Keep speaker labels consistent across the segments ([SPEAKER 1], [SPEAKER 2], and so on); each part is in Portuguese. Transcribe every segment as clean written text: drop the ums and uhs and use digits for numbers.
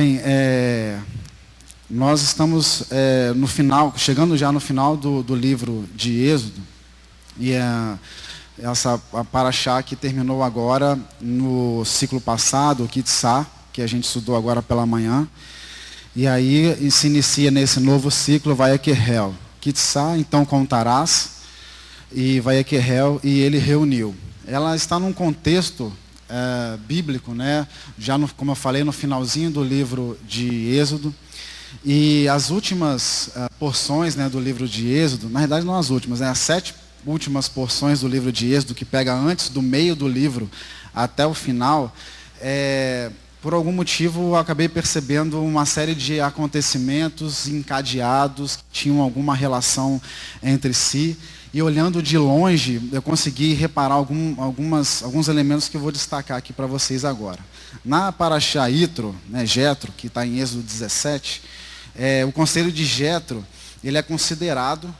[SPEAKER 1] Bem, nós estamos no final, chegando já no final do livro de Êxodo, e a paraxá que terminou agora no ciclo passado, o Kitsá, que a gente estudou agora pela manhã, e aí se inicia nesse novo ciclo, Vayekerel. Kitsá, então contarás, e Vayekerel, e ele reuniu. Ela está num contexto bíblico, né? Já como eu falei, no finalzinho do livro de Êxodo, e as últimas porções, né, do livro de Êxodo, na verdade não as últimas, as 7 últimas porções do livro de Êxodo, que pega antes do meio do livro até o final, por algum motivo eu acabei percebendo uma série de acontecimentos encadeados, que tinham alguma relação entre si. E olhando de longe, eu consegui reparar alguns elementos que eu vou destacar aqui para vocês agora. Na paraxá Yitro, né, Jetro, que está em Êxodo 17, o conselho de Jetro, ele é considerado,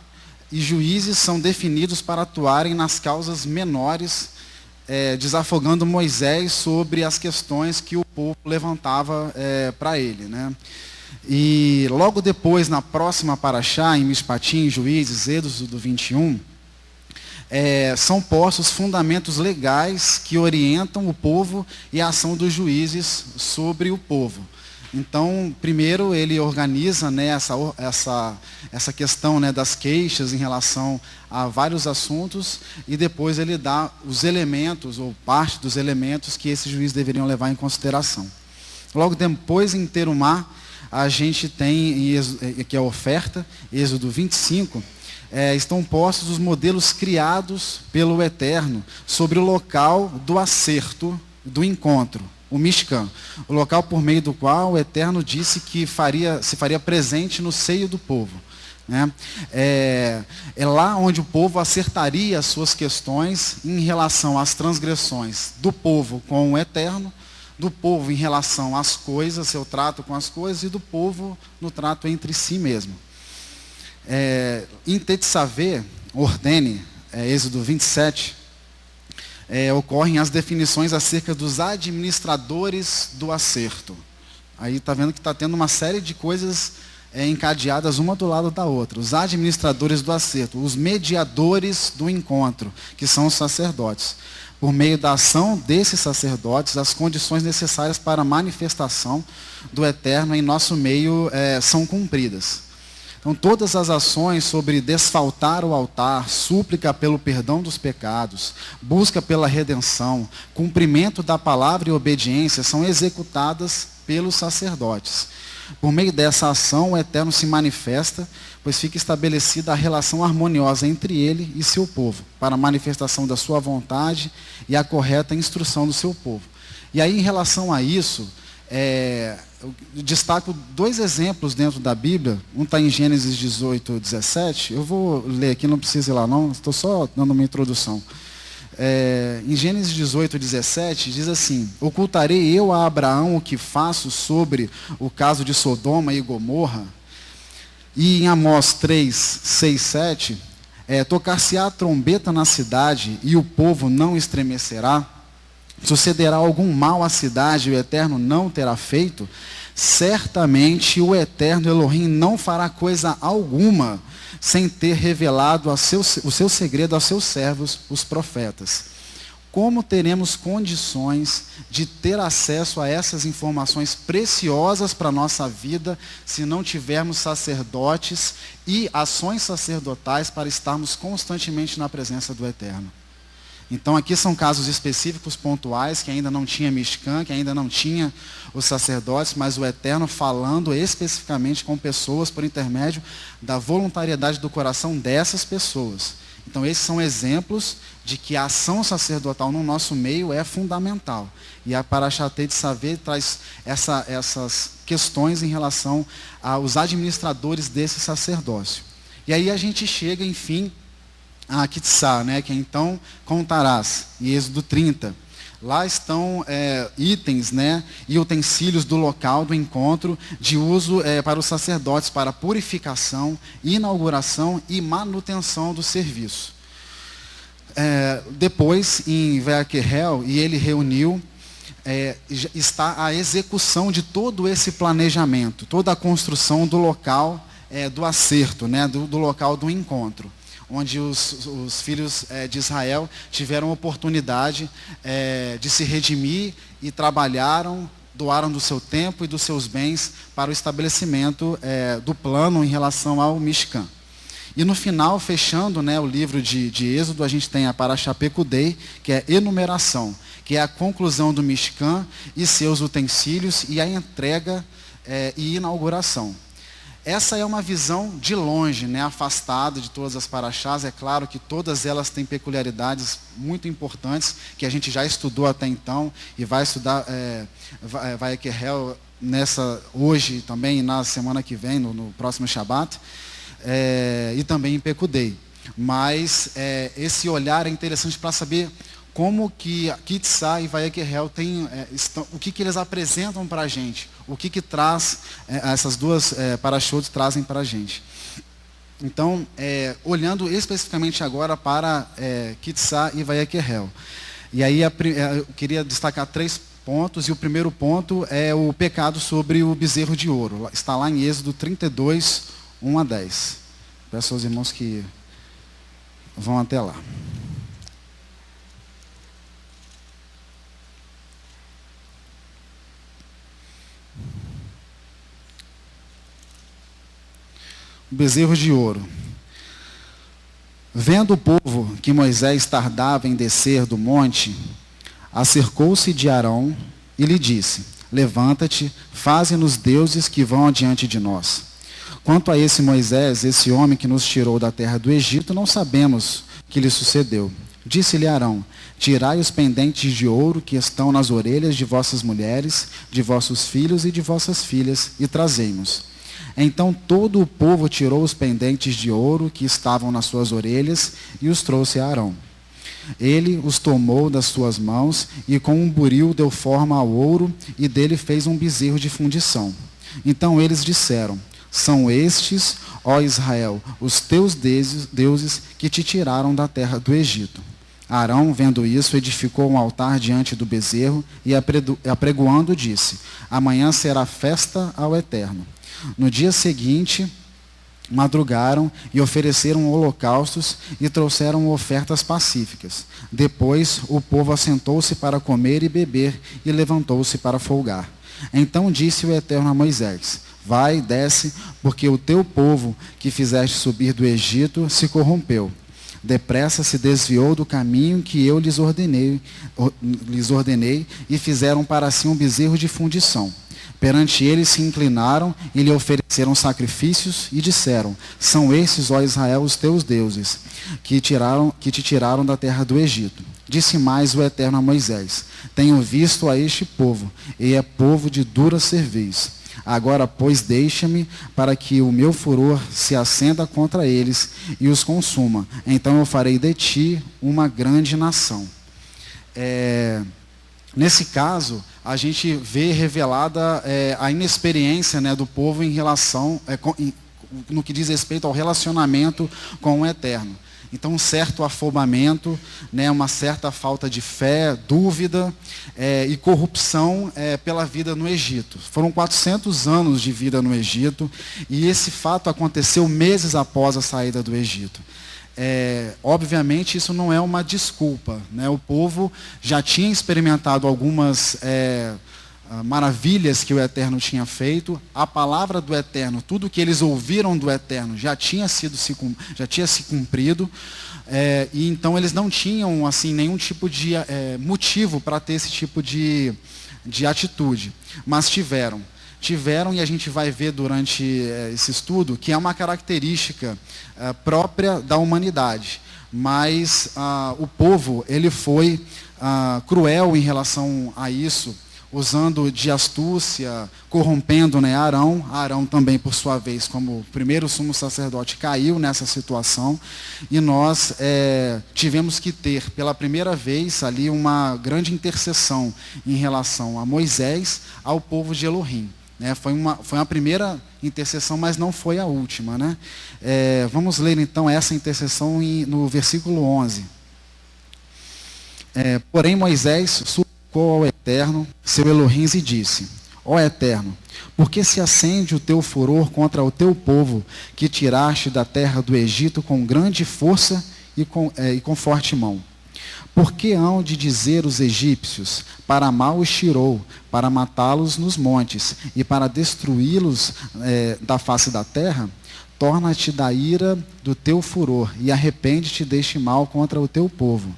[SPEAKER 1] e juízes são definidos para atuarem nas causas menores, desafogando Moisés sobre as questões que o povo levantava para ele, né? E logo depois, na próxima paraxá, em Mishpatim, Juízes, Êxodo 21, são postos fundamentos legais que orientam o povo e a ação dos juízes sobre o povo. Então, primeiro ele organiza, né, essa questão, né, das queixas em relação a vários assuntos, e depois ele dá os elementos, ou parte dos elementos, que esses juízes deveriam levar em consideração. Logo depois, em Terumá, a gente tem, que é a oferta, Êxodo 25, estão postos os modelos criados pelo Eterno sobre o local do acerto, do encontro, o Mishkan, o local por meio do qual o Eterno disse que se faria presente no seio do povo. Né? É lá onde o povo acertaria as suas questões em relação às transgressões do povo com o Eterno, do povo em relação às coisas, seu trato com as coisas, e do povo no trato entre si mesmo. Em Tetzaveh, ordene, Êxodo 27, ocorrem as definições acerca dos administradores do acerto. Aí está vendo que está tendo uma série de coisas encadeadas uma do lado da outra. Os administradores do acerto, os mediadores do encontro, que são os sacerdotes. Por meio da ação desses sacerdotes, as condições necessárias para a manifestação do Eterno em nosso meio são cumpridas. Então, todas as ações sobre desfaltar o altar, súplica pelo perdão dos pecados, busca pela redenção, cumprimento da palavra e obediência são executadas pelos sacerdotes. Por meio dessa ação, o Eterno se manifesta, pois fica estabelecida a relação harmoniosa entre ele e seu povo, para a manifestação da sua vontade e a correta instrução do seu povo. E aí, em relação a isso, eu destaco 2 exemplos dentro da Bíblia. Um está em Gênesis 18, 17. Eu vou ler aqui, não precisa ir lá não, estou só dando uma introdução. Em Gênesis 18, 17, diz assim: ocultarei eu a Abraão o que faço sobre o caso de Sodoma e Gomorra? E em Amós 3, 6, 7, tocar-se-á a trombeta na cidade e o povo não estremecerá? Sucederá algum mal à cidade e o Eterno não terá feito? Certamente o Eterno Elohim não fará coisa alguma sem ter revelado o seu segredo aos seus servos, os profetas. Como teremos condições de ter acesso a essas informações preciosas para a nossa vida se não tivermos sacerdotes e ações sacerdotais para estarmos constantemente na presença do Eterno? Então aqui são casos específicos, pontuais, que ainda não tinha Mishkan, que ainda não tinha os sacerdotes, mas o Eterno falando especificamente com pessoas por intermédio da voluntariedade do coração dessas pessoas. Então esses são exemplos de que a ação sacerdotal no nosso meio é fundamental. E a paraxá Tetzaveh traz essas questões em relação aos administradores desse sacerdócio. E aí a gente chega, enfim, a Kitsá, né, que então contarás, em Êxodo 30. Lá estão itens, né, e utensílios do local do encontro de uso para os sacerdotes, para purificação, inauguração e manutenção do serviço. Depois, em Vayekerel, e ele reuniu, está a execução de todo esse planejamento, toda a construção do local do acerto, né, do local do encontro, onde os filhos de Israel tiveram oportunidade de se redimir e trabalharam, doaram do seu tempo e dos seus bens para o estabelecimento do plano em relação ao Mishkan. E no final, fechando, né, o livro de Êxodo, a gente tem a Parashá Pekudei, que é enumeração, que é a conclusão do Mishkan e seus utensílios e a entrega e inauguração. Essa é uma visão de longe, né, afastada de todas as paraxás. É claro que todas elas têm peculiaridades muito importantes, que a gente já estudou até então, e vai estudar Vayekhel hoje também, e na semana que vem, no próximo Shabat, e também em Pekudei. Mas esse olhar é interessante para saber como que Kitzá e Vayekhel o que eles apresentam para a gente, o que traz, essas duas parashot trazem para a gente. Então, olhando especificamente agora para Kitzá e Vayekhel. E aí eu queria destacar 3 pontos, e o primeiro ponto é o pecado sobre o bezerro de ouro. Está lá em Êxodo 32, 1 a 10. Peço aos irmãos que vão até lá. O bezerro de ouro. Vendo o povo que Moisés tardava em descer do monte, acercou-se de Arão e lhe disse: levanta-te, faze-nos deuses que vão adiante de nós. Quanto a esse Moisés, esse homem que nos tirou da terra do Egito, não sabemos o que lhe sucedeu. Disse-lhe Arão: tirai os pendentes de ouro que estão nas orelhas de vossas mulheres, de vossos filhos e de vossas filhas, e trazei-mos. Então todo o povo tirou os pendentes de ouro que estavam nas suas orelhas e os trouxe a Arão. Ele os tomou das suas mãos e com um buril deu forma ao ouro e dele fez um bezerro de fundição. Então eles disseram: são estes, ó Israel, os teus deuses que te tiraram da terra do Egito. Arão, vendo isso, edificou um altar diante do bezerro e apregoando disse: amanhã será festa ao Eterno. No dia seguinte, madrugaram e ofereceram holocaustos e trouxeram ofertas pacíficas. Depois, o povo assentou-se para comer e beber e levantou-se para folgar. Então disse o Eterno a Moisés: vai, desce, porque o teu povo que fizeste subir do Egito se corrompeu. Depressa se desviou do caminho que eu lhes ordenei e fizeram para si um bezerro de fundição. Perante ele se inclinaram e lhe ofereceram sacrifícios e disseram: são esses, ó Israel, os teus deuses, que te tiraram da terra do Egito. Disse mais o Eterno a Moisés: tenho visto a este povo, e é povo de dura cerviz. Agora, pois, deixa-me para que o meu furor se acenda contra eles e os consuma. Então eu farei de ti uma grande nação. Nesse caso, a gente vê revelada a inexperiência, né, do povo em relação, no que diz respeito ao relacionamento com o Eterno. Então, um certo afobamento, né, uma certa falta de fé, dúvida e corrupção pela vida no Egito. Foram 400 anos de vida no Egito e esse fato aconteceu meses após a saída do Egito. Obviamente isso não é uma desculpa, né? O povo já tinha experimentado algumas maravilhas que o Eterno tinha feito. A palavra do Eterno, tudo que eles ouviram do Eterno já tinha se cumprido, e então eles não tinham assim nenhum tipo de motivo para ter esse tipo de atitude, mas tiveram, e a gente vai ver durante esse estudo que é uma característica própria da humanidade. Mas o povo, ele foi cruel em relação a isso, usando de astúcia, corrompendo, né, Arão. Arão também, por sua vez, como primeiro sumo sacerdote, caiu nessa situação. E nós tivemos que ter, pela primeira vez, ali uma grande intercessão em relação a Moisés, ao povo de Elohim. Foi uma primeira intercessão, mas não foi a última, né? Vamos ler então essa intercessão no versículo 11. Porém Moisés suplicou ao Eterno, seu Elohim, e disse: Ó Eterno, por que se acende o teu furor contra o teu povo, que tiraste da terra do Egito com grande força e com forte mão? Por que hão de dizer os egípcios: para mal os tirou, para matá-los nos montes, e para destruí-los da face da terra? Torna-te da ira do teu furor, e arrepende-te deste mal contra o teu povo.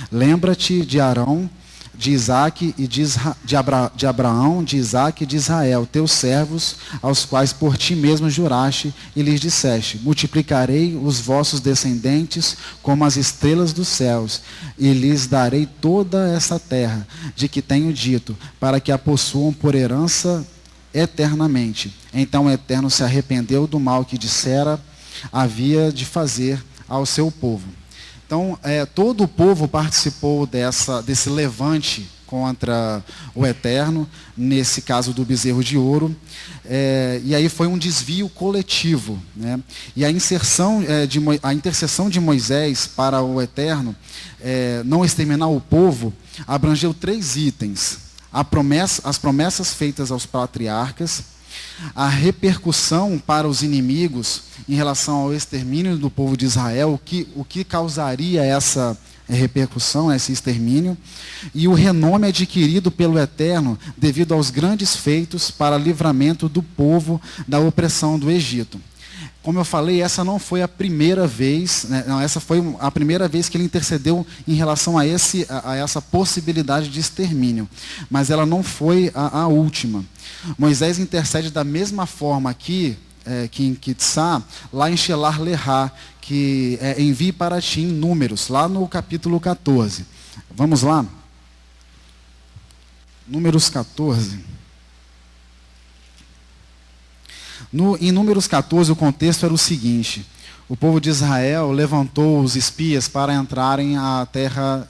[SPEAKER 1] Lembra-te de Arão, de Isaque e de Abraão, de Isaque e de Israel, teus servos, aos quais por ti mesmo juraste, e lhes disseste: multiplicarei os vossos descendentes como as estrelas dos céus, e lhes darei toda essa terra, de que tenho dito, para que a possuam por herança eternamente. Então o Eterno se arrependeu do mal que dissera havia de fazer ao seu povo. Então, todo o povo participou desse levante contra o Eterno, nesse caso do bezerro de ouro, e aí foi um desvio coletivo, né? E a intercessão de Moisés para o Eterno não exterminar o povo abrangeu 3 itens: as promessas feitas aos patriarcas, a repercussão para os inimigos em relação ao extermínio do povo de Israel, o que causaria essa repercussão, esse extermínio, e o renome adquirido pelo Eterno devido aos grandes feitos para livramento do povo da opressão do Egito. Como eu falei, essa não foi a primeira vez, né? Não, essa foi a primeira vez que ele intercedeu em relação a essa possibilidade de extermínio, mas ela não foi a última. Moisés intercede da mesma forma aqui, que em Kitsá, lá em Shelar Lehá, que envie para ti em Números, lá no capítulo 14. Vamos lá? Números 14. Em Números 14, o contexto era o seguinte: o povo de Israel levantou os espias para entrarem à terra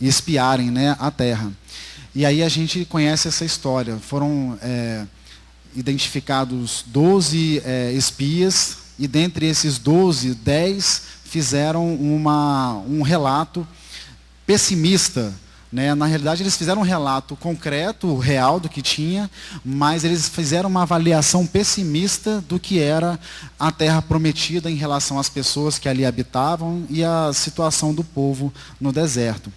[SPEAKER 1] e espiarem, né, a terra. E aí a gente conhece essa história. Foram identificados 12 espias, e dentre esses 12, 10 fizeram um relato pessimista, né? Na realidade, eles fizeram um relato concreto, real do que tinha, mas eles fizeram uma avaliação pessimista do que era a terra prometida em relação às pessoas que ali habitavam e a situação do povo no deserto.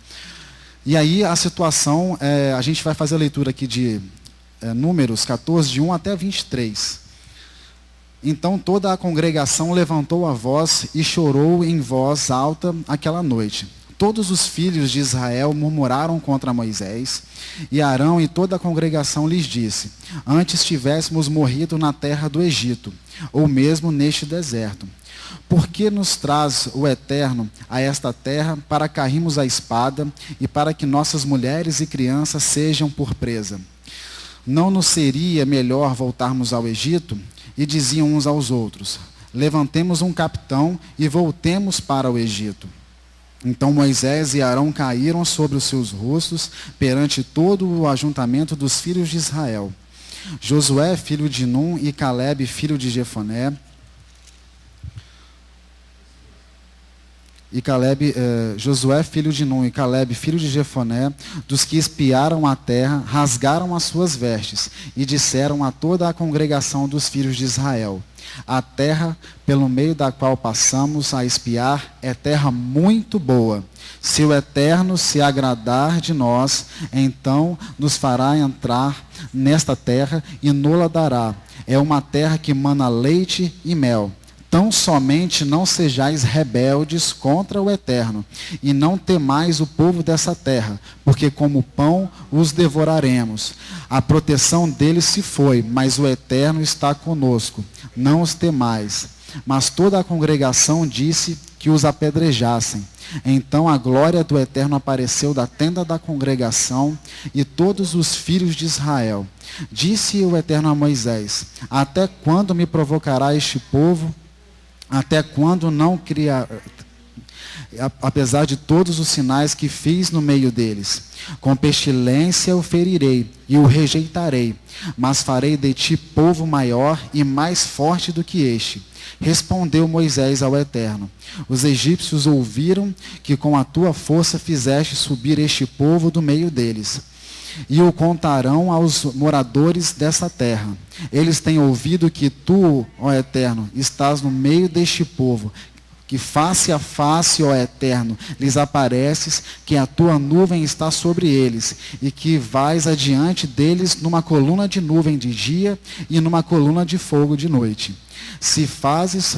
[SPEAKER 1] E aí a situação, a gente vai fazer a leitura aqui de Números 14, de 1 até 23. Então toda a congregação levantou a voz e chorou em voz alta aquela noite. Todos os filhos de Israel murmuraram contra Moisés, e Arão e toda a congregação lhes disse: antes tivéssemos morrido na terra do Egito, ou mesmo neste deserto. Por que nos traz o Eterno a esta terra para cairmos a espada e para que nossas mulheres e crianças sejam por presa? Não nos seria melhor voltarmos ao Egito? E diziam uns aos outros: levantemos um capitão e voltemos para o Egito. Então Moisés e Arão caíram sobre os seus rostos perante todo o ajuntamento dos filhos de Israel. Josué, filho de Num, e Calebe, filho de Jefoné, Josué, filho de Num, e Calebe, filho de Jefoné, dos que espiaram a terra, rasgaram as suas vestes e disseram a toda a congregação dos filhos de Israel: a terra pelo meio da qual passamos a espiar é terra muito boa. Se o Eterno se agradar de nós, então nos fará entrar nesta terra e nos-la dará. É uma terra que mana leite e mel. Tão somente não sejais rebeldes contra o Eterno, e não temais o povo dessa terra, porque como pão os devoraremos. A proteção deles se foi, mas o Eterno está conosco. Não os temais. Mas toda a congregação disse que os apedrejassem. Então a glória do Eterno apareceu da tenda da congregação e todos os filhos de Israel. Disse o Eterno a Moisés: até quando me provocará este povo? Até quando não criar? apesar de todos os sinais que fiz no meio deles. Com pestilência o ferirei e o rejeitarei, mas farei de ti povo maior e mais forte do que este. Respondeu Moisés ao Eterno: os egípcios ouviram que com a tua força fizeste subir este povo do meio deles, e o contarão aos moradores dessa terra. Eles têm ouvido que tu, ó Eterno, estás no meio deste povo, que face a face, ó Eterno, lhes apareces, que a tua nuvem está sobre eles, e que vais adiante deles numa coluna de nuvem de dia e numa coluna de fogo de noite. Se fazes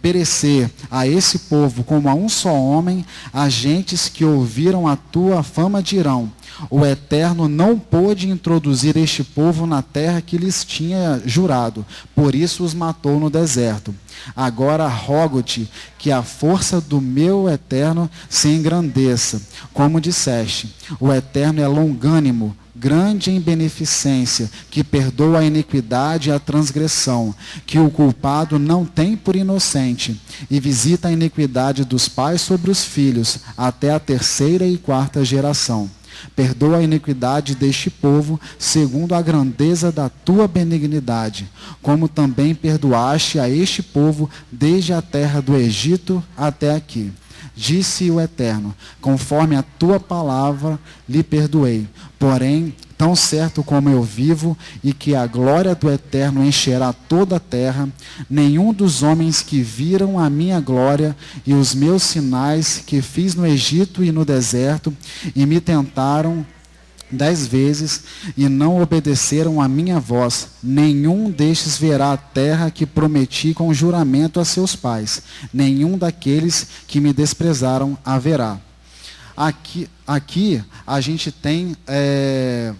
[SPEAKER 1] perecer a esse povo como a um só homem, as gentes que ouviram a tua fama dirão: o Eterno não pôde introduzir este povo na terra que lhes tinha jurado, por isso os matou no deserto. Agora rogo-te que a força do meu Eterno se engrandeça, como disseste. O Eterno é longânimo, grande em beneficência, que perdoa a iniquidade e a transgressão, que o culpado não tem por inocente, e visita a iniquidade dos pais sobre os filhos, até a 3ª e 4ª geração. Perdoa a iniquidade deste povo, segundo a grandeza da tua benignidade, como também perdoaste a este povo desde a terra do Egito até aqui. Disse o Eterno: conforme a tua palavra lhe perdoei. Porém, tão certo como eu vivo, e que a glória do Eterno encherá toda a terra, nenhum dos homens que viram a minha glória e os meus sinais que fiz no Egito e no deserto, e me tentaram 10 vezes e não obedeceram à minha voz, nenhum destes verá a terra que prometi com juramento a seus pais, nenhum daqueles que me desprezaram a verá. Aqui a gente tem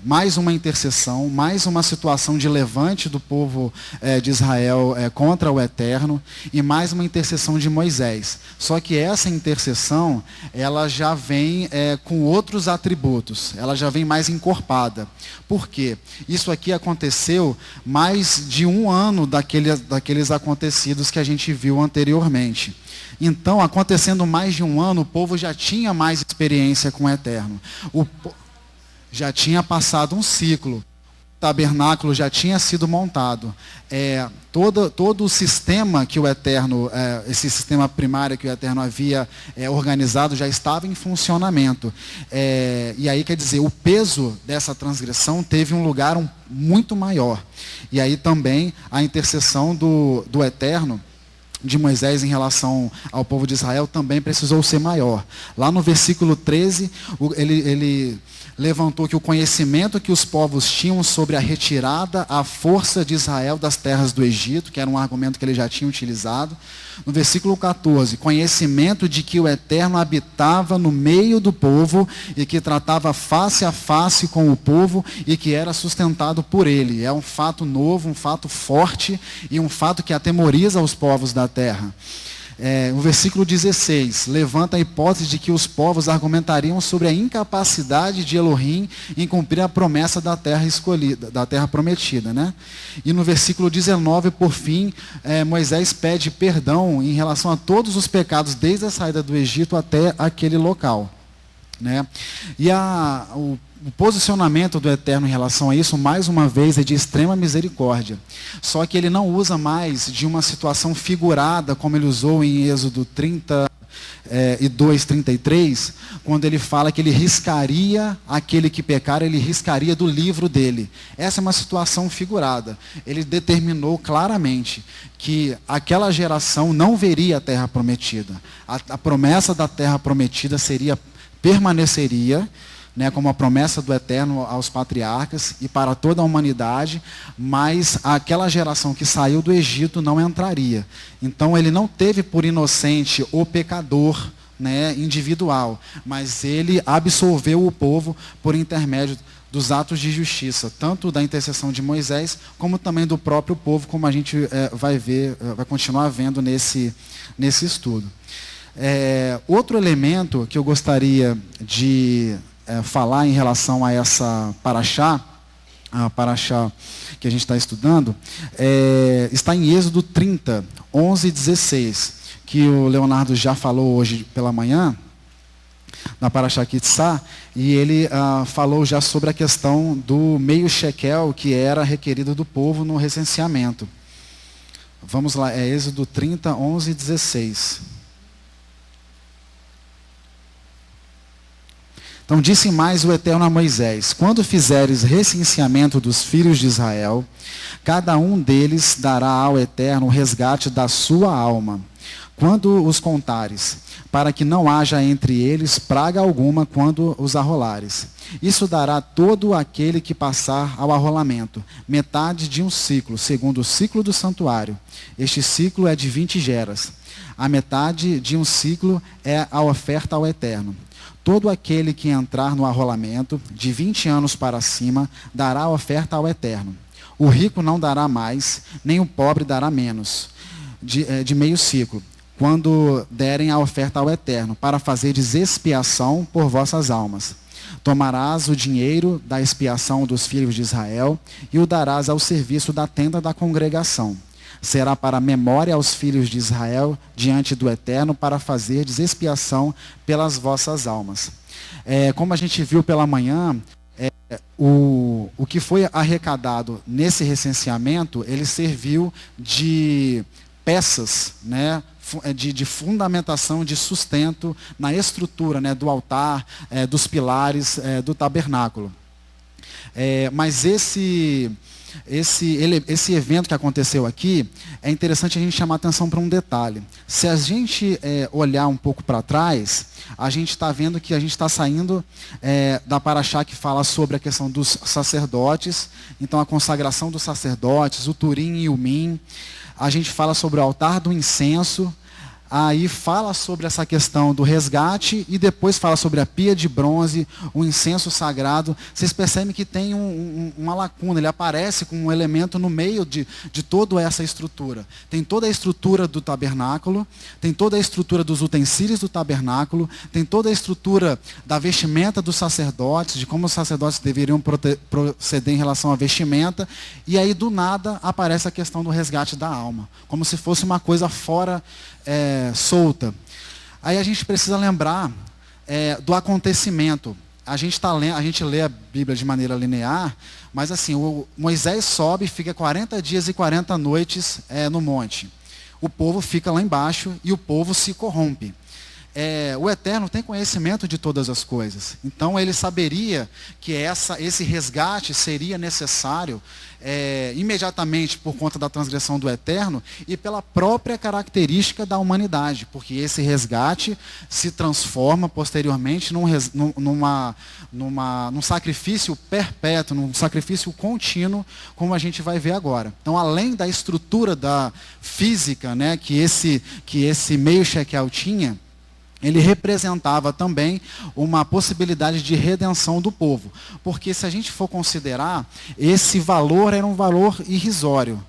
[SPEAKER 1] mais uma intercessão, mais uma situação de levante do povo de Israel contra o Eterno, e mais uma intercessão de Moisés. Só que essa intercessão, ela já vem com outros atributos, ela já vem mais encorpada. Por quê? Isso aqui aconteceu mais de 1 ano daqueles acontecidos que a gente viu anteriormente. Então, acontecendo mais de 1 ano, o povo já tinha mais experiência com o Eterno. Já tinha passado um ciclo. O tabernáculo já tinha sido montado. Todo o sistema que o Eterno, esse sistema primário que o Eterno havia organizado, já estava em funcionamento. E aí, quer dizer, o peso dessa transgressão teve um lugar muito maior. E aí também a intercessão do Eterno, de Moisés em relação ao povo de Israel, também precisou ser maior. Lá no versículo 13, ele levantou que o conhecimento que os povos tinham sobre a retirada, a força de Israel das terras do Egito, que era um argumento que ele já tinha utilizado. No versículo 14, conhecimento de que o Eterno habitava no meio do povo e que tratava face a face com o povo e que era sustentado por ele. É um fato novo, um fato forte e um fato que atemoriza os povos da terra. O versículo 16 levanta a hipótese de que os povos argumentariam sobre a incapacidade de Elohim em cumprir a promessa da terra escolhida, da terra prometida, né? E no versículo 19, por fim, Moisés pede perdão em relação a todos os pecados desde a saída do Egito até aquele local, né? E o posicionamento do Eterno em relação a isso, mais uma vez, é de extrema misericórdia. Só que ele não usa mais de uma situação figurada, como ele usou em Êxodo 32, 33, quando ele fala que ele riscaria aquele que pecar, ele riscaria do livro dele. Essa é uma situação figurada. Ele determinou claramente que aquela geração não veria a terra prometida. A promessa da terra prometida permaneceria, né, como a promessa do Eterno aos patriarcas e para toda a humanidade, mas aquela geração que saiu do Egito não entraria. Então ele não teve por inocente o pecador, né, individual, mas ele absolveu o povo por intermédio dos atos de justiça, tanto da intercessão de Moisés, como também do próprio povo, como a gente vai continuar vendo nesse estudo. Outro elemento que eu gostaria de falar em relação a essa paraxá, a paraxá que a gente está estudando, está em Êxodo 30, 11 e 16, que o Leonardo já falou hoje pela manhã, na Parashá Kitzá, e ele falou já sobre a questão do meio shekel que era requerido do povo no recenseamento. Vamos lá, é Êxodo 30, 11 e 16. Então disse mais o Eterno a Moisés: quando fizeres recenseamento dos filhos de Israel, cada um deles dará ao Eterno o resgate da sua alma, quando os contares, para que não haja entre eles praga alguma quando os arrolares. Isso dará todo aquele que passar ao arrolamento, metade de um ciclo, segundo o ciclo do santuário. Este ciclo é de 20 geras. A metade de um ciclo é a oferta ao Eterno. Todo aquele que entrar no arrolamento, de 20 anos para cima, dará a oferta ao Eterno. O rico não dará mais, nem o pobre dará menos, de meio ciclo, quando derem a oferta ao Eterno, para fazeres expiação por vossas almas. Tomarás o dinheiro da expiação dos filhos de Israel e o darás ao serviço da tenda da congregação. Será para memória aos filhos de Israel diante do Eterno, para fazeres expiação pelas vossas almas. Como a gente viu pela manhã, o que foi arrecadado nesse recenseamento, ele serviu de peças, né, de fundamentação, de sustento na estrutura, né, do altar, dos pilares do tabernáculo. Mas esse evento que aconteceu aqui, é interessante a gente chamar a atenção para um detalhe. Se a gente olhar um pouco para trás, a gente está vendo que a gente está saindo da Parashá que fala sobre a questão dos sacerdotes, então a consagração dos sacerdotes, o Turim e o Umim. A gente fala sobre o altar do incenso, aí fala sobre essa questão do resgate e depois fala sobre a pia de bronze, o incenso sagrado. Vocês percebem que tem uma lacuna, ele aparece com um elemento no meio de toda essa estrutura. Tem toda a estrutura do tabernáculo, tem toda a estrutura dos utensílios do tabernáculo, tem toda a estrutura da vestimenta dos sacerdotes, de como os sacerdotes deveriam proceder em relação à vestimenta, e aí do nada aparece a questão do resgate da alma, como se fosse uma coisa fora solta. Aí a gente precisa lembrar do acontecimento. A gente lê a Bíblia de maneira linear, mas assim, o Moisés sobe e fica 40 dias e 40 noites no monte. O povo fica lá embaixo e o povo se corrompe. O Eterno tem conhecimento de todas as coisas. Então ele saberia que esse resgate seria necessário imediatamente por conta da transgressão do Eterno e pela própria característica da humanidade, porque esse resgate se transforma posteriormente num sacrifício perpétuo, num sacrifício contínuo, como a gente vai ver agora. Então, além da estrutura da física, né, que esse meio shekel tinha, ele representava também uma possibilidade de redenção do povo. Porque se a gente for considerar, esse valor era um valor irrisório.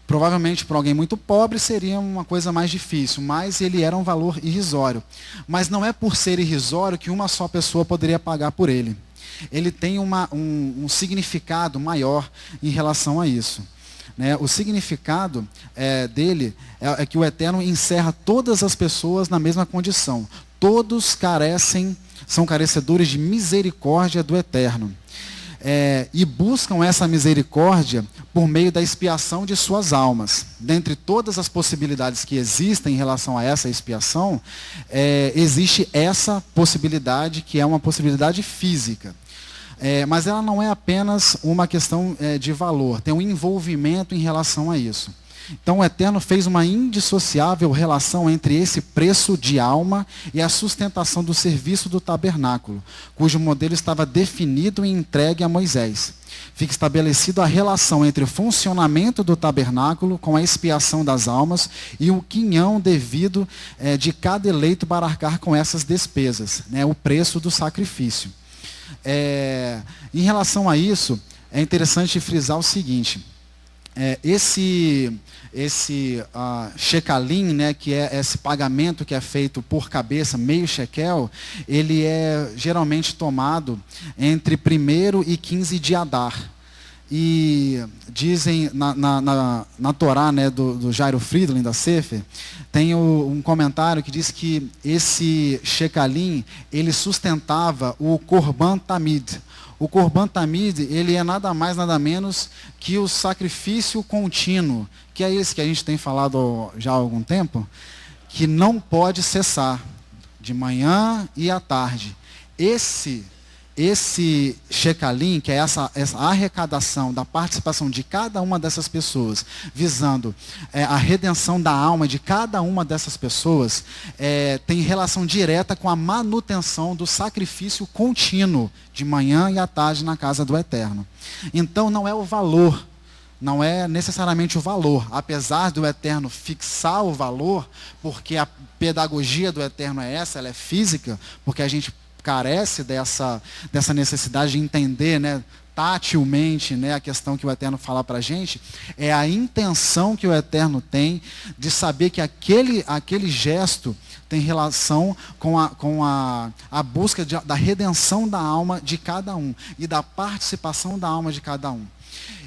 [SPEAKER 1] Provavelmente para alguém muito pobre seria uma coisa mais difícil, mas ele era um valor irrisório. Mas não é por ser irrisório que uma só pessoa poderia pagar por ele. Ele tem um significado maior em relação a isso. O significado dele é que o Eterno encerra todas as pessoas na mesma condição. Todos são carecedores de misericórdia do Eterno. E buscam essa misericórdia por meio da expiação de suas almas. Dentre todas as possibilidades que existem em relação a essa expiação, existe essa possibilidade, que é uma possibilidade física. Mas ela não é apenas uma questão de valor, tem um envolvimento em relação a isso. Então o Eterno fez uma indissociável relação entre esse preço de alma e a sustentação do serviço do tabernáculo, cujo modelo estava definido e entregue a Moisés. Fica estabelecida a relação entre o funcionamento do tabernáculo com a expiação das almas e o quinhão devido de cada eleito para arcar com essas despesas, o preço do sacrifício. Em relação a isso, é interessante frisar o seguinte: esse shekalim, que é esse pagamento que é feito por cabeça, meio shekel, ele é geralmente tomado entre 1º e 15 de Adar. E dizem na Torá, né, do Jairo Friedland, da Sefer, tem um comentário que diz que esse Shekalim, ele sustentava o Korban Tamid. O Korban Tamid, ele é nada mais, nada menos que o sacrifício contínuo, que é esse que a gente tem falado já há algum tempo, que não pode cessar, de manhã e à tarde. Esse Shekalim, que é essa arrecadação da participação de cada uma dessas pessoas, visando a redenção da alma de cada uma dessas pessoas, tem relação direta com a manutenção do sacrifício contínuo, de manhã e à tarde na casa do Eterno. Então não é o valor, não é necessariamente o valor, apesar do Eterno fixar o valor, porque a pedagogia do Eterno é essa, ela é física, porque a gente carece dessa necessidade de entender, né, tatilmente, né, a questão que o Eterno fala para a gente, é a intenção que o Eterno tem de saber que aquele gesto tem relação com a busca da redenção da alma de cada um e da participação da alma de cada um.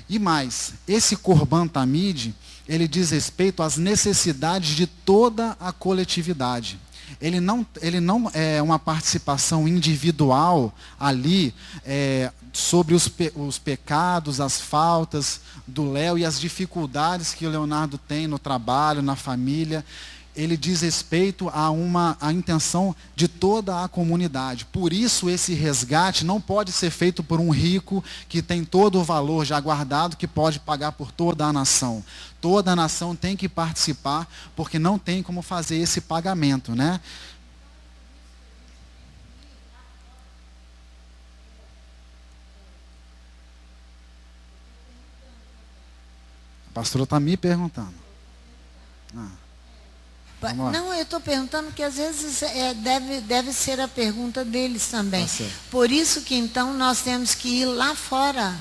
[SPEAKER 1] E mais, esse Korban Tamid, ele diz respeito às necessidades de toda a coletividade. Ele não é uma participação individual ali sobre os pecados, as faltas do Léo e as dificuldades que o Leonardo tem no trabalho, na família. Ele diz respeito à intenção de toda a comunidade. Por isso esse resgate não pode ser feito por um rico que tem todo o valor já guardado, que pode pagar por toda a nação. Toda a nação tem que participar, porque não tem como fazer esse pagamento, né? A pastora está me perguntando.
[SPEAKER 2] Não, eu estou perguntando que às vezes deve ser a pergunta deles também.
[SPEAKER 1] Tá.
[SPEAKER 2] Por isso que então nós temos que ir lá fora,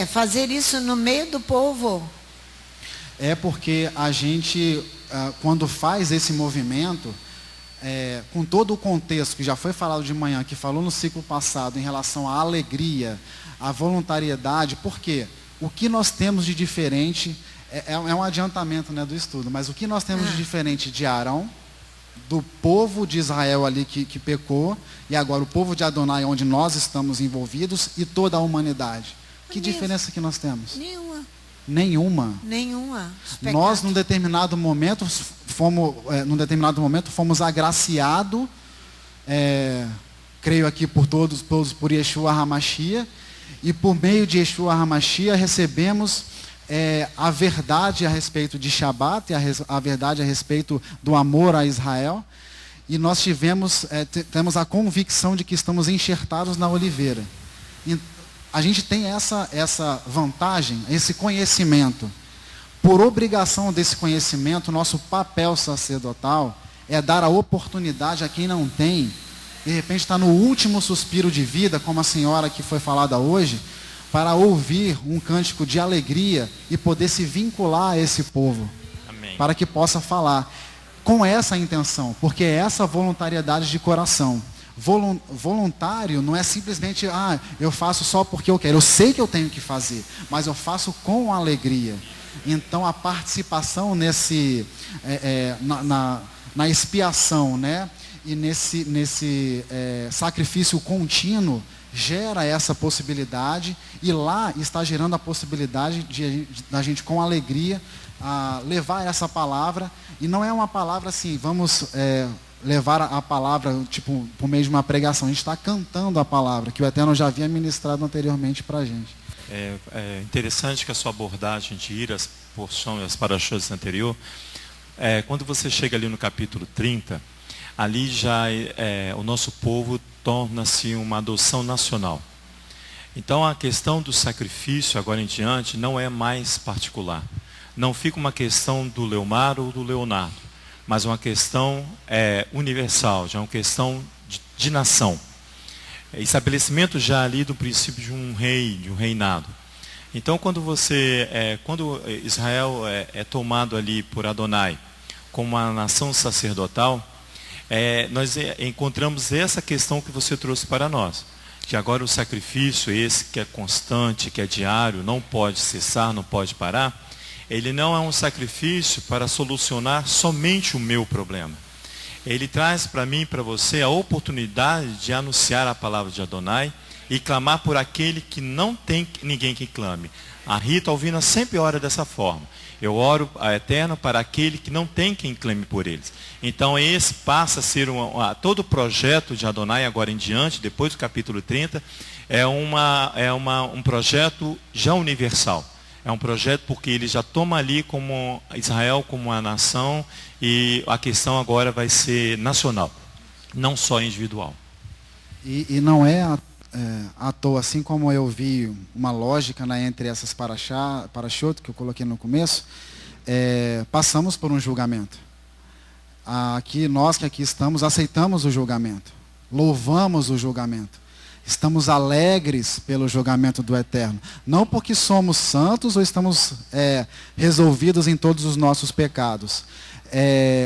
[SPEAKER 2] fazer isso no meio do povo.
[SPEAKER 1] É porque a gente, quando faz esse movimento, com todo o contexto que já foi falado de manhã, que falou no ciclo passado, em relação à alegria, à voluntariedade, porque o que nós temos de diferente é um adiantamento, né, do estudo, mas o que nós temos de diferente de Arão, do povo de Israel ali que pecou, e agora o povo de Adonai, onde nós estamos envolvidos, e toda a humanidade. Que diferença que nós temos? Nenhuma. Nós, num determinado momento, fomos agraciados, creio aqui por todos por Yeshua HaMashiach, e por meio de Yeshua HaMashiach recebemos a verdade a respeito de Shabat, a verdade a respeito do amor a Israel, e nós temos a convicção de que estamos enxertados na oliveira. E a gente tem essa vantagem, esse conhecimento. Por obrigação desse conhecimento, nosso papel sacerdotal é dar a oportunidade a quem não tem, de repente está no último suspiro de vida, como a senhora que foi falada hoje, para ouvir um cântico de alegria e poder se vincular a esse povo.
[SPEAKER 3] Amém.
[SPEAKER 1] Para que possa falar com essa intenção, porque é essa voluntariedade de coração. Voluntário não é simplesmente, eu faço só porque eu quero. Eu sei que eu tenho que fazer, mas eu faço com alegria. Então a participação na expiação, né? E nesse sacrifício contínuo gera essa possibilidade, e lá está gerando a possibilidade da gente com alegria levar essa palavra, e não é uma palavra assim, vamos levar a palavra tipo por meio de uma pregação, a gente está cantando a palavra que o Eterno já havia ministrado anteriormente para a gente.
[SPEAKER 3] É interessante que a sua abordagem de ir às porções e às parashas anterior, quando você chega ali no capítulo 30, ali já o nosso povo torna-se uma adoção nacional. Então a questão do sacrifício agora em diante não é mais particular. Não fica uma questão do Leomar ou do Leonardo, mas uma questão universal, já é uma questão de nação. Estabelecimento já ali do princípio de um rei, de um reinado. Então quando Israel é tomado ali por Adonai como uma nação sacerdotal, nós encontramos essa questão que você trouxe para nós, que agora o sacrifício, esse que é constante, que é diário, não pode cessar, não pode parar, ele não é um sacrifício para solucionar somente o meu problema. Ele traz para mim e para você a oportunidade de anunciar a palavra de Adonai e clamar por aquele que não tem ninguém que clame. A Rita Alvina sempre ora dessa forma. Eu oro a Eterno para aquele que não tem quem clame por eles. Então esse passa a ser todo o projeto de Adonai agora em diante, depois do capítulo 30, é um projeto já universal. É um projeto porque ele já toma ali como Israel como uma nação e a questão agora vai ser nacional, não só individual.
[SPEAKER 1] E não é à toa, assim como eu vi uma lógica, né, entre essas parashot que eu coloquei no começo, passamos por um julgamento. Nós que aqui estamos, aceitamos o julgamento, louvamos o julgamento. Estamos alegres pelo julgamento do Eterno. Não porque somos santos ou estamos resolvidos em todos os nossos pecados.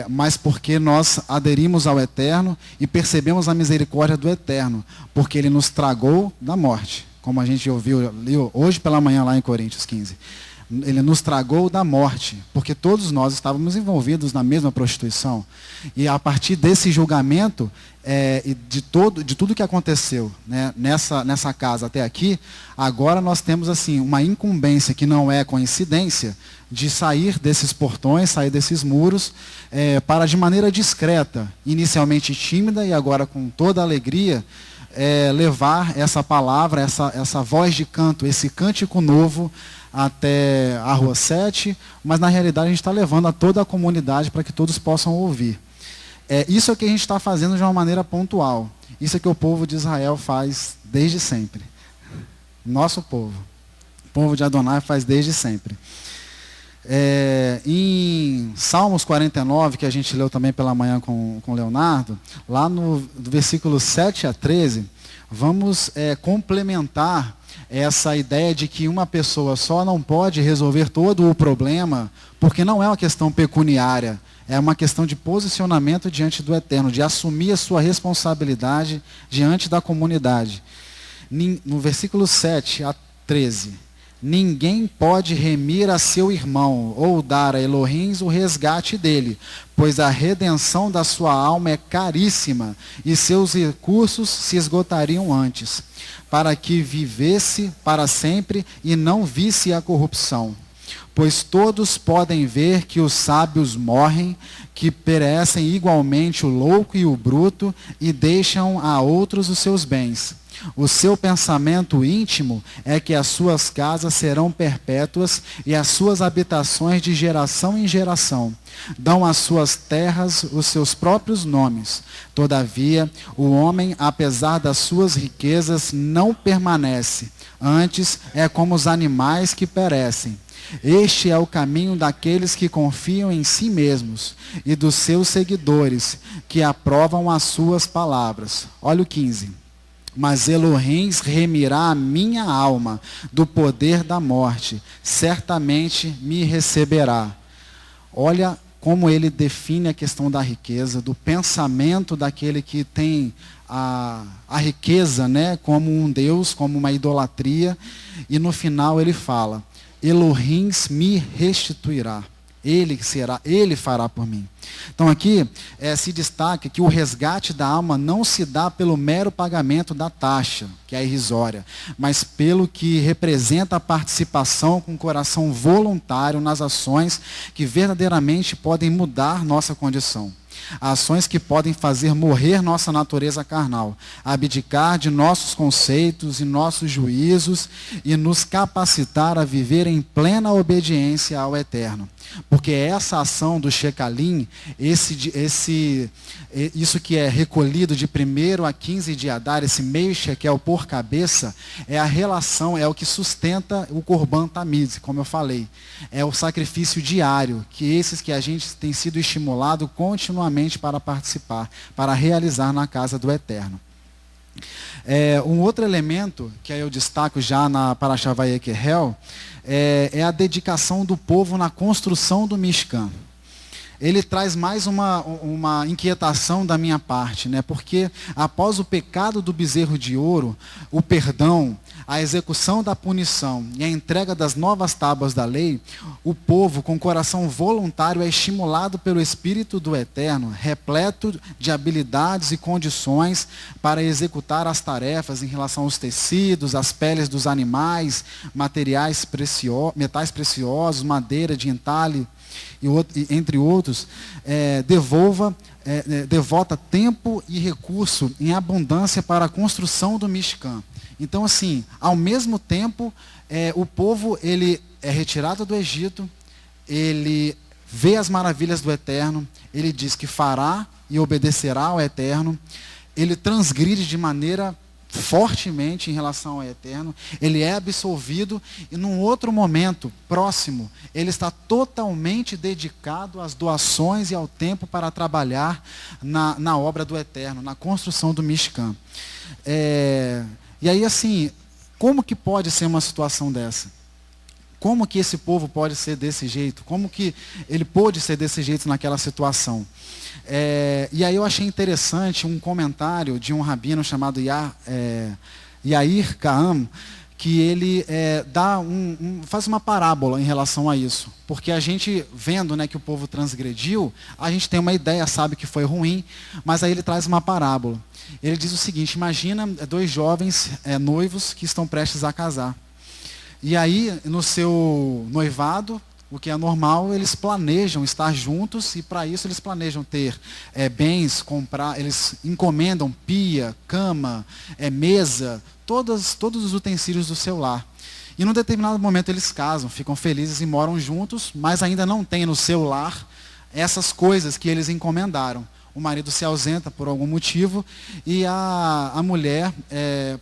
[SPEAKER 1] Mas porque nós aderimos ao Eterno e percebemos a misericórdia do Eterno. Porque Ele nos tragou da morte. Como a gente leu hoje pela manhã lá em Coríntios 15. Ele nos tragou da morte, porque todos nós estávamos envolvidos na mesma prostituição. E a partir desse julgamento, e de tudo que aconteceu, né, nessa casa até aqui, agora nós temos assim uma incumbência que não é coincidência, de sair desses portões, sair desses muros, para de maneira discreta, inicialmente tímida e agora com toda a alegria, levar essa palavra, essa voz de canto, esse cântico novo, até a Rua 7, mas na realidade a gente está levando a toda a comunidade para que todos possam ouvir. Isso é que a gente está fazendo de uma maneira pontual. Isso é que o povo de Israel faz desde sempre. Nosso povo. O povo de Adonai faz desde sempre. Em Salmos 49, que a gente leu também pela manhã com Leonardo, lá no versículo 7 a 13, vamos complementar essa ideia de que uma pessoa só não pode resolver todo o problema, porque não é uma questão pecuniária, é uma questão de posicionamento diante do Eterno, de assumir a sua responsabilidade diante da comunidade. No versículo 7 a 13, ninguém pode remir a seu irmão, ou dar a Elohim o resgate dele, pois a redenção da sua alma é caríssima, e seus recursos se esgotariam antes, para que vivesse para sempre e não visse a corrupção. Pois todos podem ver que os sábios morrem, que perecem igualmente o louco e o bruto, e deixam a outros os seus bens. O seu pensamento íntimo é que as suas casas serão perpétuas e as suas habitações de geração em geração. Dão às suas terras os seus próprios nomes. Todavia, o homem, apesar das suas riquezas, não permanece. Antes, é como os animais que perecem. Este é o caminho daqueles que confiam em si mesmos e dos seus seguidores, que aprovam as suas palavras. Olha o 15. Mas Elohim remirá a minha alma do poder da morte, certamente me receberá. Olha como ele define a questão da riqueza, do pensamento daquele que tem a riqueza, né, como um Deus, como uma idolatria. E no final ele fala, Elohim me restituirá. Ele fará por mim. Então aqui se destaca que o resgate da alma não se dá pelo mero pagamento da taxa, que é irrisória, mas pelo que representa a participação com o coração voluntário nas ações que verdadeiramente podem mudar nossa condição. Ações que podem fazer morrer nossa natureza carnal, abdicar de nossos conceitos e nossos juízos e nos capacitar a viver em plena obediência ao Eterno. Porque essa ação do Shekalim, isso que é recolhido de 1º a 15 de Adar, esse meio shekel por cabeça, é a relação, é o que sustenta o Corban Tamiz, como eu falei. É o sacrifício diário, que a gente tem sido estimulado continuamente para participar, para realizar na casa do Eterno. Um outro elemento que eu destaco já na Parashá Vayekhel é a dedicação do povo na construção do Mishkan. ele traz mais uma inquietação da minha parte, né? Porque após o pecado do bezerro de ouro, o perdão, a execução da punição e a entrega das novas tábuas da lei, o povo com coração voluntário é estimulado pelo Espírito do Eterno, repleto de habilidades e condições para executar as tarefas em relação aos tecidos, às peles dos animais, metais preciosos, madeira de entalhe, entre outros, devota tempo e recurso em abundância para a construção do Mishkan. Então, assim, ao mesmo tempo, o povo ele é retirado do Egito, ele vê as maravilhas do Eterno, ele diz que fará e obedecerá ao Eterno, ele transgride de maneira fortemente em relação ao Eterno, ele é absolvido e num outro momento próximo, ele está totalmente dedicado às doações e ao tempo para trabalhar na obra do Eterno, na construção do Mishkan. E aí assim, como que pode ser uma situação dessa? Como que esse povo pode ser desse jeito? Como que ele pôde ser desse jeito naquela situação? E aí eu achei interessante um comentário de um rabino chamado Yair Kaham, que ele faz uma parábola em relação a isso. Porque a gente, vendo, né, que o povo transgrediu, a gente tem uma ideia, sabe que foi ruim, mas aí ele traz uma parábola. Ele diz o seguinte: imagina dois jovens noivos que estão prestes a casar. E aí, no seu noivado, o que é normal, eles planejam estar juntos e para isso eles planejam ter bens, comprar, eles encomendam pia, cama, mesa, todos os utensílios do seu lar. E num determinado momento eles casam, ficam felizes e moram juntos, mas ainda não têm no seu lar essas coisas que eles encomendaram. O marido se ausenta por algum motivo e a mulher,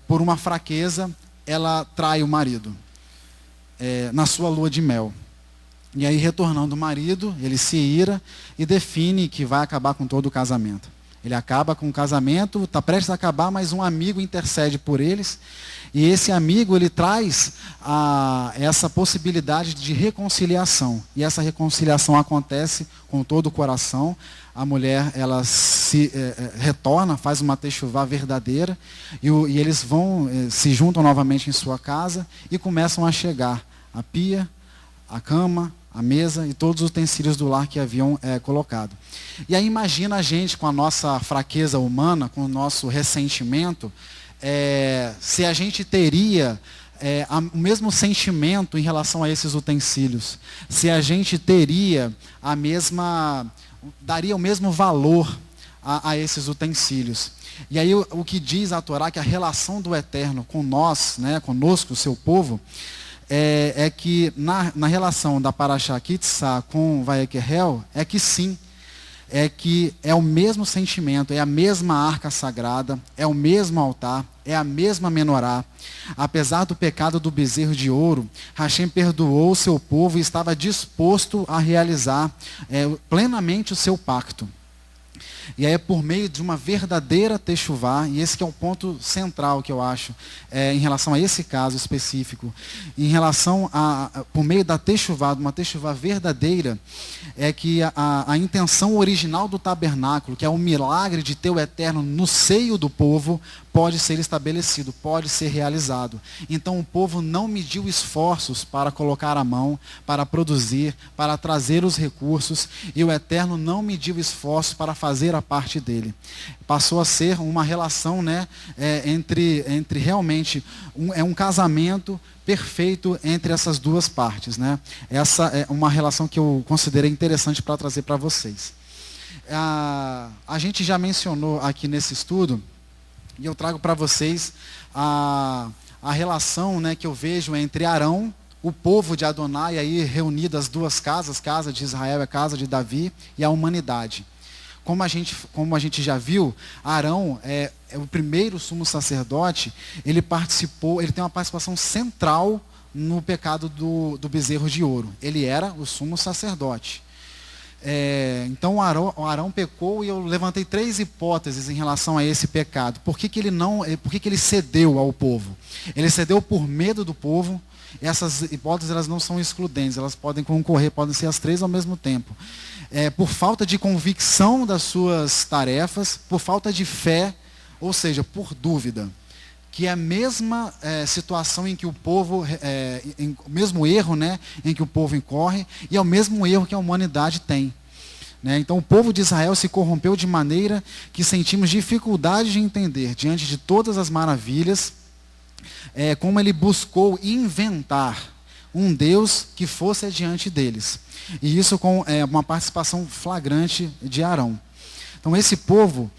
[SPEAKER 1] por uma fraqueza, ela trai o marido na sua lua de mel. E aí, retornando o marido, ele se ira e define que vai acabar com todo o casamento. Ele acaba com o casamento, está prestes a acabar, mas um amigo intercede por eles. E esse amigo, ele traz essa possibilidade de reconciliação. E essa reconciliação acontece com todo o coração. A mulher, ela se retorna, faz uma techuvá verdadeira. E eles se juntam novamente em sua casa e começam a chegar a pia, a cama, a mesa e todos os utensílios do lar que haviam colocado. E aí imagina a gente com a nossa fraqueza humana, com o nosso ressentimento, se a gente teria o mesmo sentimento em relação a esses utensílios, se a gente teria daria o mesmo valor a esses utensílios. E aí o que diz a Torá, que a relação do Eterno com nós, né, conosco, o seu povo, é que na relação da Parashá Kitzá com Vayekerel, é que sim, é que é o mesmo sentimento, é a mesma arca sagrada, é o mesmo altar, é a mesma menorá. Apesar do pecado do bezerro de ouro, Hashem perdoou o seu povo e estava disposto a realizar plenamente o seu pacto. E aí é por meio de uma verdadeira techuvá, e esse que é o ponto central que eu acho, em relação a esse caso específico, em relação por meio da techuvá, de uma techuvá verdadeira, é que a intenção original do tabernáculo, que é o milagre de ter o Eterno no seio do povo, pode ser estabelecido, pode ser realizado. Então o povo não mediu esforços para colocar a mão, para produzir, para trazer os recursos, e o Eterno não mediu esforços para fazer a parte dele. Passou a ser uma relação, né, entre realmente, um casamento perfeito entre essas duas partes, né? Essa é uma relação que eu considerei interessante para trazer para vocês. A gente já mencionou aqui nesse estudo, e eu trago para vocês a relação, né, que eu vejo entre Arão, o povo de Adonai, e aí reunidas as duas casas, casa de Israel e a casa de Davi, e a humanidade. Como a gente já viu, Arão é o primeiro sumo sacerdote, ele tem uma participação central no pecado do bezerro de ouro. Ele era o sumo sacerdote. Então Arão pecou, e eu levantei 3 hipóteses em relação a esse pecado. Por que ele cedeu ao povo? Ele cedeu por medo do povo. Essas hipóteses, elas não são excludentes, elas podem concorrer, podem ser as 3 ao mesmo tempo. por falta de convicção das suas tarefas, por falta de fé, ou seja, por dúvida. Que é a mesma situação em que o povo, o mesmo erro, né, em que o povo incorre, e é o mesmo erro que a humanidade tem. Né? Então o povo de Israel se corrompeu de maneira que sentimos dificuldade de entender, diante de todas as maravilhas, como ele buscou inventar um Deus que fosse adiante deles. E isso com uma participação flagrante de Arão. Então esse povo,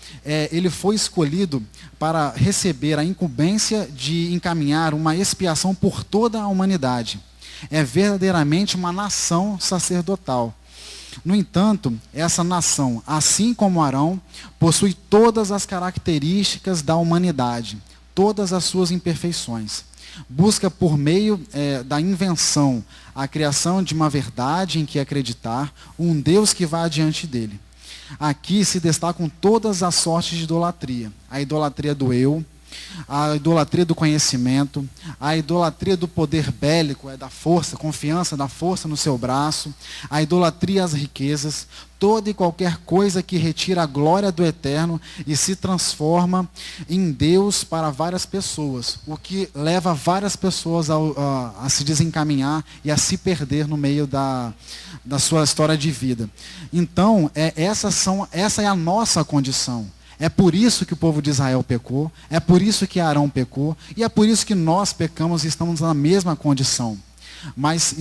[SPEAKER 1] ele foi escolhido para receber a incumbência de encaminhar uma expiação por toda a humanidade. É verdadeiramente uma nação sacerdotal. No entanto, essa nação, assim como Arão, possui todas as características da humanidade, todas as suas imperfeições. Busca por meio da invenção a criação de uma verdade em que acreditar, um Deus que vá adiante dele. Aqui se destacam todas as sortes de idolatria. A idolatria do eu, a idolatria do conhecimento, a idolatria do poder bélico, da força, confiança da força no seu braço, a idolatria às riquezas, toda e qualquer coisa que retira a glória do eterno e se transforma em Deus para várias pessoas, o que leva várias pessoas a se desencaminhar e a se perder no meio da sua história de vida. Então, essa é a nossa condição. É por isso que o povo de Israel pecou, é por isso que Arão pecou, e é por isso que nós pecamos e estamos na mesma condição. Mas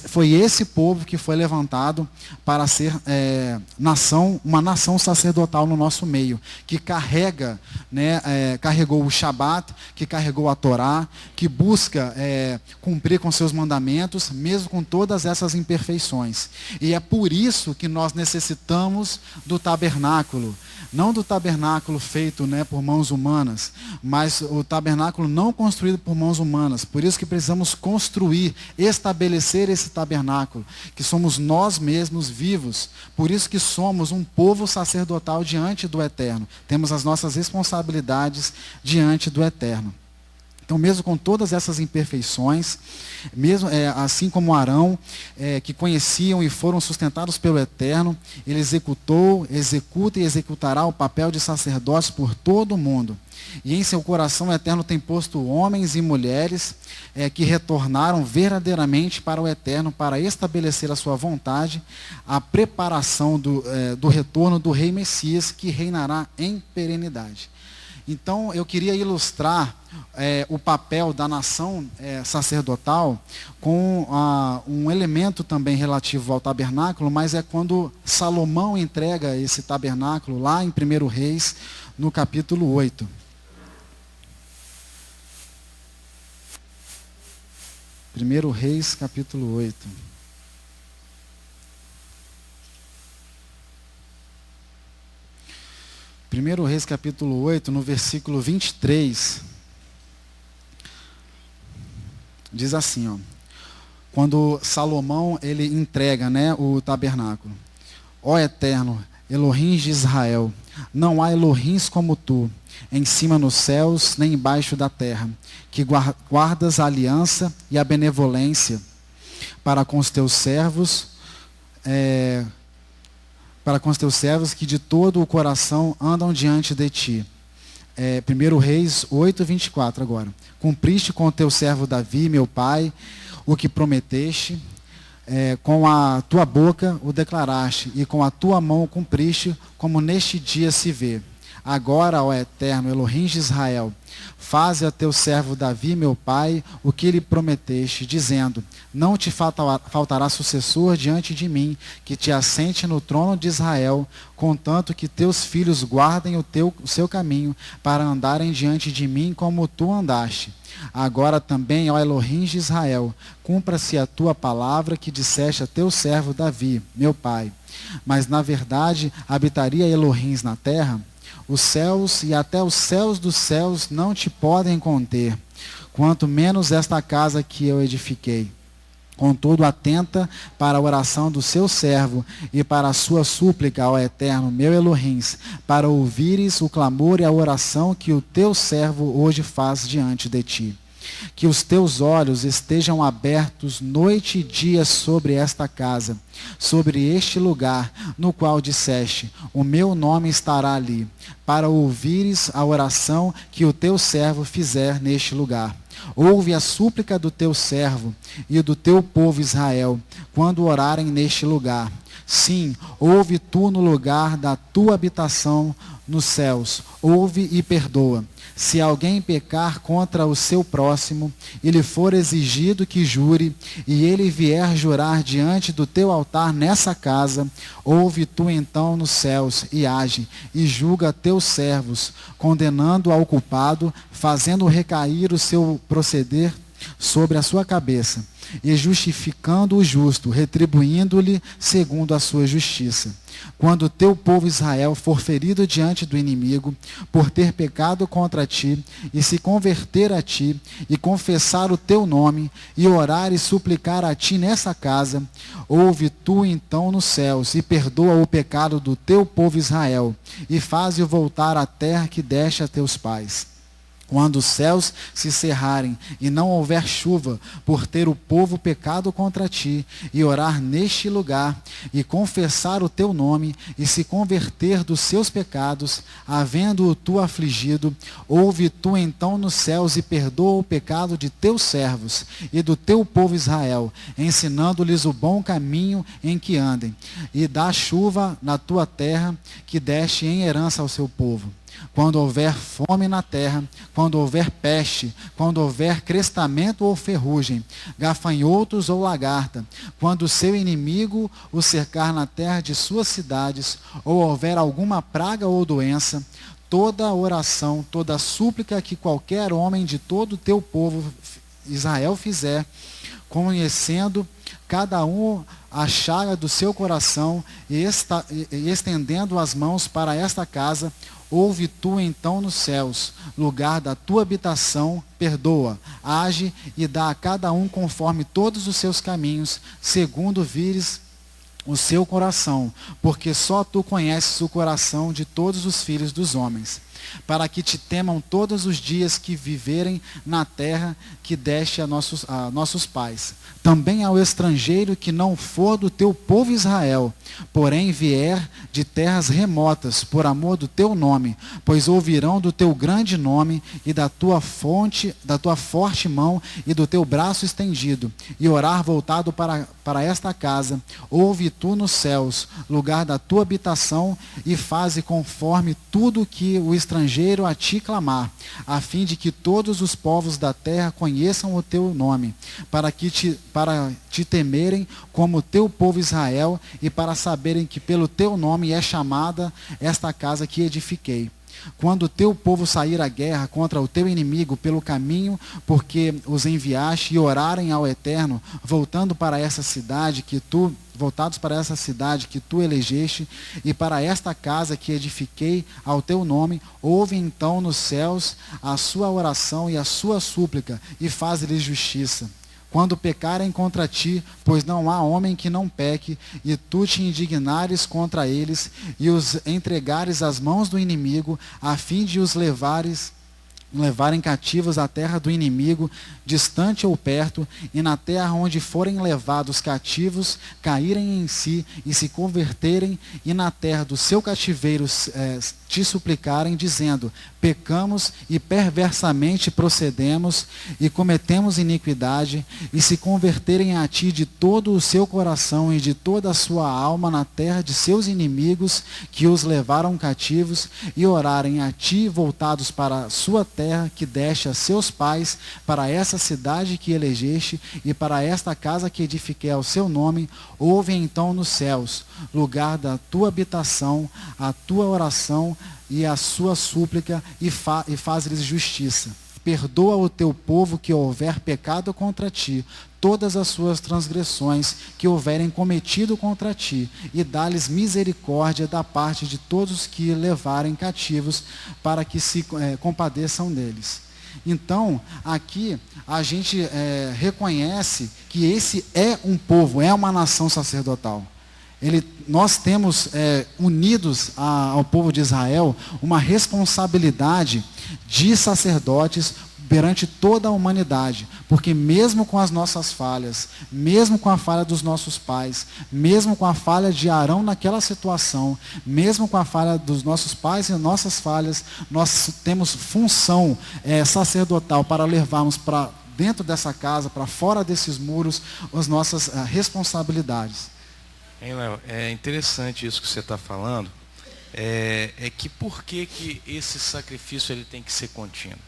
[SPEAKER 1] foi esse povo que foi levantado para ser uma nação sacerdotal no nosso meio, que carregou o Shabat, que carregou a Torá, que busca cumprir com seus mandamentos, mesmo com todas essas imperfeições. E é por isso que nós necessitamos do tabernáculo. Não do tabernáculo feito por mãos humanas, mas o tabernáculo não construído por mãos humanas. Por isso que precisamos construir, estabelecer esse tabernáculo, que somos nós mesmos vivos. Por isso que somos um povo sacerdotal diante do Eterno. Temos as nossas responsabilidades diante do Eterno. Então, mesmo com todas essas imperfeições, mesmo assim como Arão, que conheciam e foram sustentados pelo Eterno, ele executa e executará o papel de sacerdote por todo o mundo. E em seu coração o Eterno tem posto homens e mulheres que retornaram verdadeiramente para o Eterno para estabelecer a sua vontade, a preparação do retorno do Rei Messias, que reinará em perenidade. Então, eu queria ilustrar o papel da nação sacerdotal com um elemento também relativo ao tabernáculo, mas é quando Salomão entrega esse tabernáculo lá em 1 Reis, no capítulo 8. Primeiro Reis, capítulo 8. Primeiro Reis, capítulo 8, no versículo 23, diz assim, quando Salomão ele entrega o tabernáculo: Ó Eterno, Elohim de Israel, não há Elohims como tu, em cima nos céus, nem embaixo da terra, que guardas a aliança e a benevolência para com os teus servos, que de todo o coração andam diante de ti. 1 Reis 8, 24 agora. Cumpriste com o teu servo Davi, meu pai, o que prometeste, com a tua boca o declaraste, e com a tua mão o cumpriste, como neste dia se vê. Agora, ó Eterno, Elohim de Israel, faze a teu servo Davi, meu pai, o que lhe prometeste, dizendo: não te faltará sucessor diante de mim, que te assente no trono de Israel, contanto que teus filhos guardem o seu caminho, para andarem diante de mim como tu andaste. Agora também, ó Elohim de Israel, cumpra-se a tua palavra que disseste a teu servo Davi, meu pai. Mas na verdade habitaria Elohims na terra? Os céus e até os céus dos céus não te podem conter, quanto menos esta casa que eu edifiquei. Contudo, atenta para a oração do seu servo e para a sua súplica ao Eterno, meu Elohims, para ouvires o clamor e a oração que o teu servo hoje faz diante de ti. Que os teus olhos estejam abertos noite e dia sobre esta casa, sobre este lugar, no qual disseste, o meu nome estará ali, para ouvires a oração que o teu servo fizer neste lugar. Ouve a súplica do teu servo e do teu povo Israel, quando orarem neste lugar. Sim, ouve tu no lugar da tua habitação nos céus, ouve e perdoa. Se alguém pecar contra o seu próximo, e lhe for exigido que jure, e ele vier jurar diante do teu altar nessa casa, ouve tu então nos céus, e age, e julga teus servos, condenando ao culpado, fazendo recair o seu proceder sobre a sua cabeça, e justificando o justo, retribuindo-lhe segundo a sua justiça. Quando o teu povo Israel for ferido diante do inimigo, por ter pecado contra ti, e se converter a ti, e confessar o teu nome, e orar e suplicar a ti nessa casa, ouve tu então nos céus, e perdoa o pecado do teu povo Israel, e faze-o voltar à terra que deste a teus pais. Quando os céus se cerrarem e não houver chuva, por ter o povo pecado contra ti, e orar neste lugar, e confessar o teu nome, e se converter dos seus pecados, havendo-o tu afligido, ouve tu então nos céus e perdoa o pecado de teus servos e do teu povo Israel, ensinando-lhes o bom caminho em que andem, e dá chuva na tua terra que deste em herança ao seu povo. Quando houver fome na terra, quando houver peste, quando houver crestamento ou ferrugem, gafanhotos ou lagarta, quando o seu inimigo o cercar na terra de suas cidades, ou houver alguma praga ou doença, toda oração, toda súplica que qualquer homem de todo o teu povo Israel fizer, conhecendo cada um a chaga do seu coração e estendendo as mãos para esta casa, ouve tu então nos céus, lugar da tua habitação, perdoa, age e dá a cada um conforme todos os seus caminhos, segundo vires o seu coração, porque só tu conheces o coração de todos os filhos dos homens, para que te temam todos os dias que viverem na terra que deste a nossos pais. Também ao estrangeiro que não for do teu povo Israel, porém vier de terras remotas, por amor do teu nome, pois ouvirão do teu grande nome e da tua forte mão e do teu braço estendido, e orar voltado para esta casa, ouve tu nos céus, lugar da tua habitação, e faze conforme tudo que o estrangeiro a ti clamar, a fim de que todos os povos da terra conheçam o teu nome, para te temerem como o teu povo Israel, e para saberem que pelo teu nome é chamada esta casa que edifiquei. Quando o teu povo sair à guerra contra o teu inimigo pelo caminho, porque os enviaste, e orarem ao Eterno, voltados para essa cidade que tu elegeste, e para esta casa que edifiquei ao teu nome, ouve então nos céus a sua oração e a sua súplica, e faz-lhes justiça. Quando pecarem contra ti, pois não há homem que não peque, e tu te indignares contra eles, e os entregares às mãos do inimigo, a fim de os levarem cativos à terra do inimigo, distante ou perto, e na terra onde forem levados cativos, caírem em si e se converterem, e na terra do seu cativeiro te suplicarem, dizendo, pecamos e perversamente procedemos, e cometemos iniquidade, e se converterem a ti de todo o seu coração e de toda a sua alma na terra de seus inimigos, que os levaram cativos, e orarem a ti voltados para a sua terra, que deste a seus pais, para essa cidade que elegeste, e para esta casa que edifiquei ao seu nome, ouve então nos céus, lugar da tua habitação, a tua oração e a sua súplica, e faz-lhes justiça. Perdoa o teu povo que houver pecado contra ti, todas as suas transgressões que houverem cometido contra ti, e dá-lhes misericórdia da parte de todos que levarem cativos, para que se compadeçam deles. Então, aqui a gente reconhece que esse é um povo, é uma nação sacerdotal. Nós temos unidos ao povo de Israel uma responsabilidade de sacerdotes perante toda a humanidade, porque mesmo com as nossas falhas, mesmo com a falha dos nossos pais, mesmo com a falha de Arão naquela situação, mesmo com a falha dos nossos pais e nossas falhas, nós temos função sacerdotal para levarmos para dentro dessa casa, para fora desses muros, as nossas responsabilidades.
[SPEAKER 4] Hein, Léo? É interessante isso que você está falando, é que por que esse sacrifício ele tem que ser contínuo?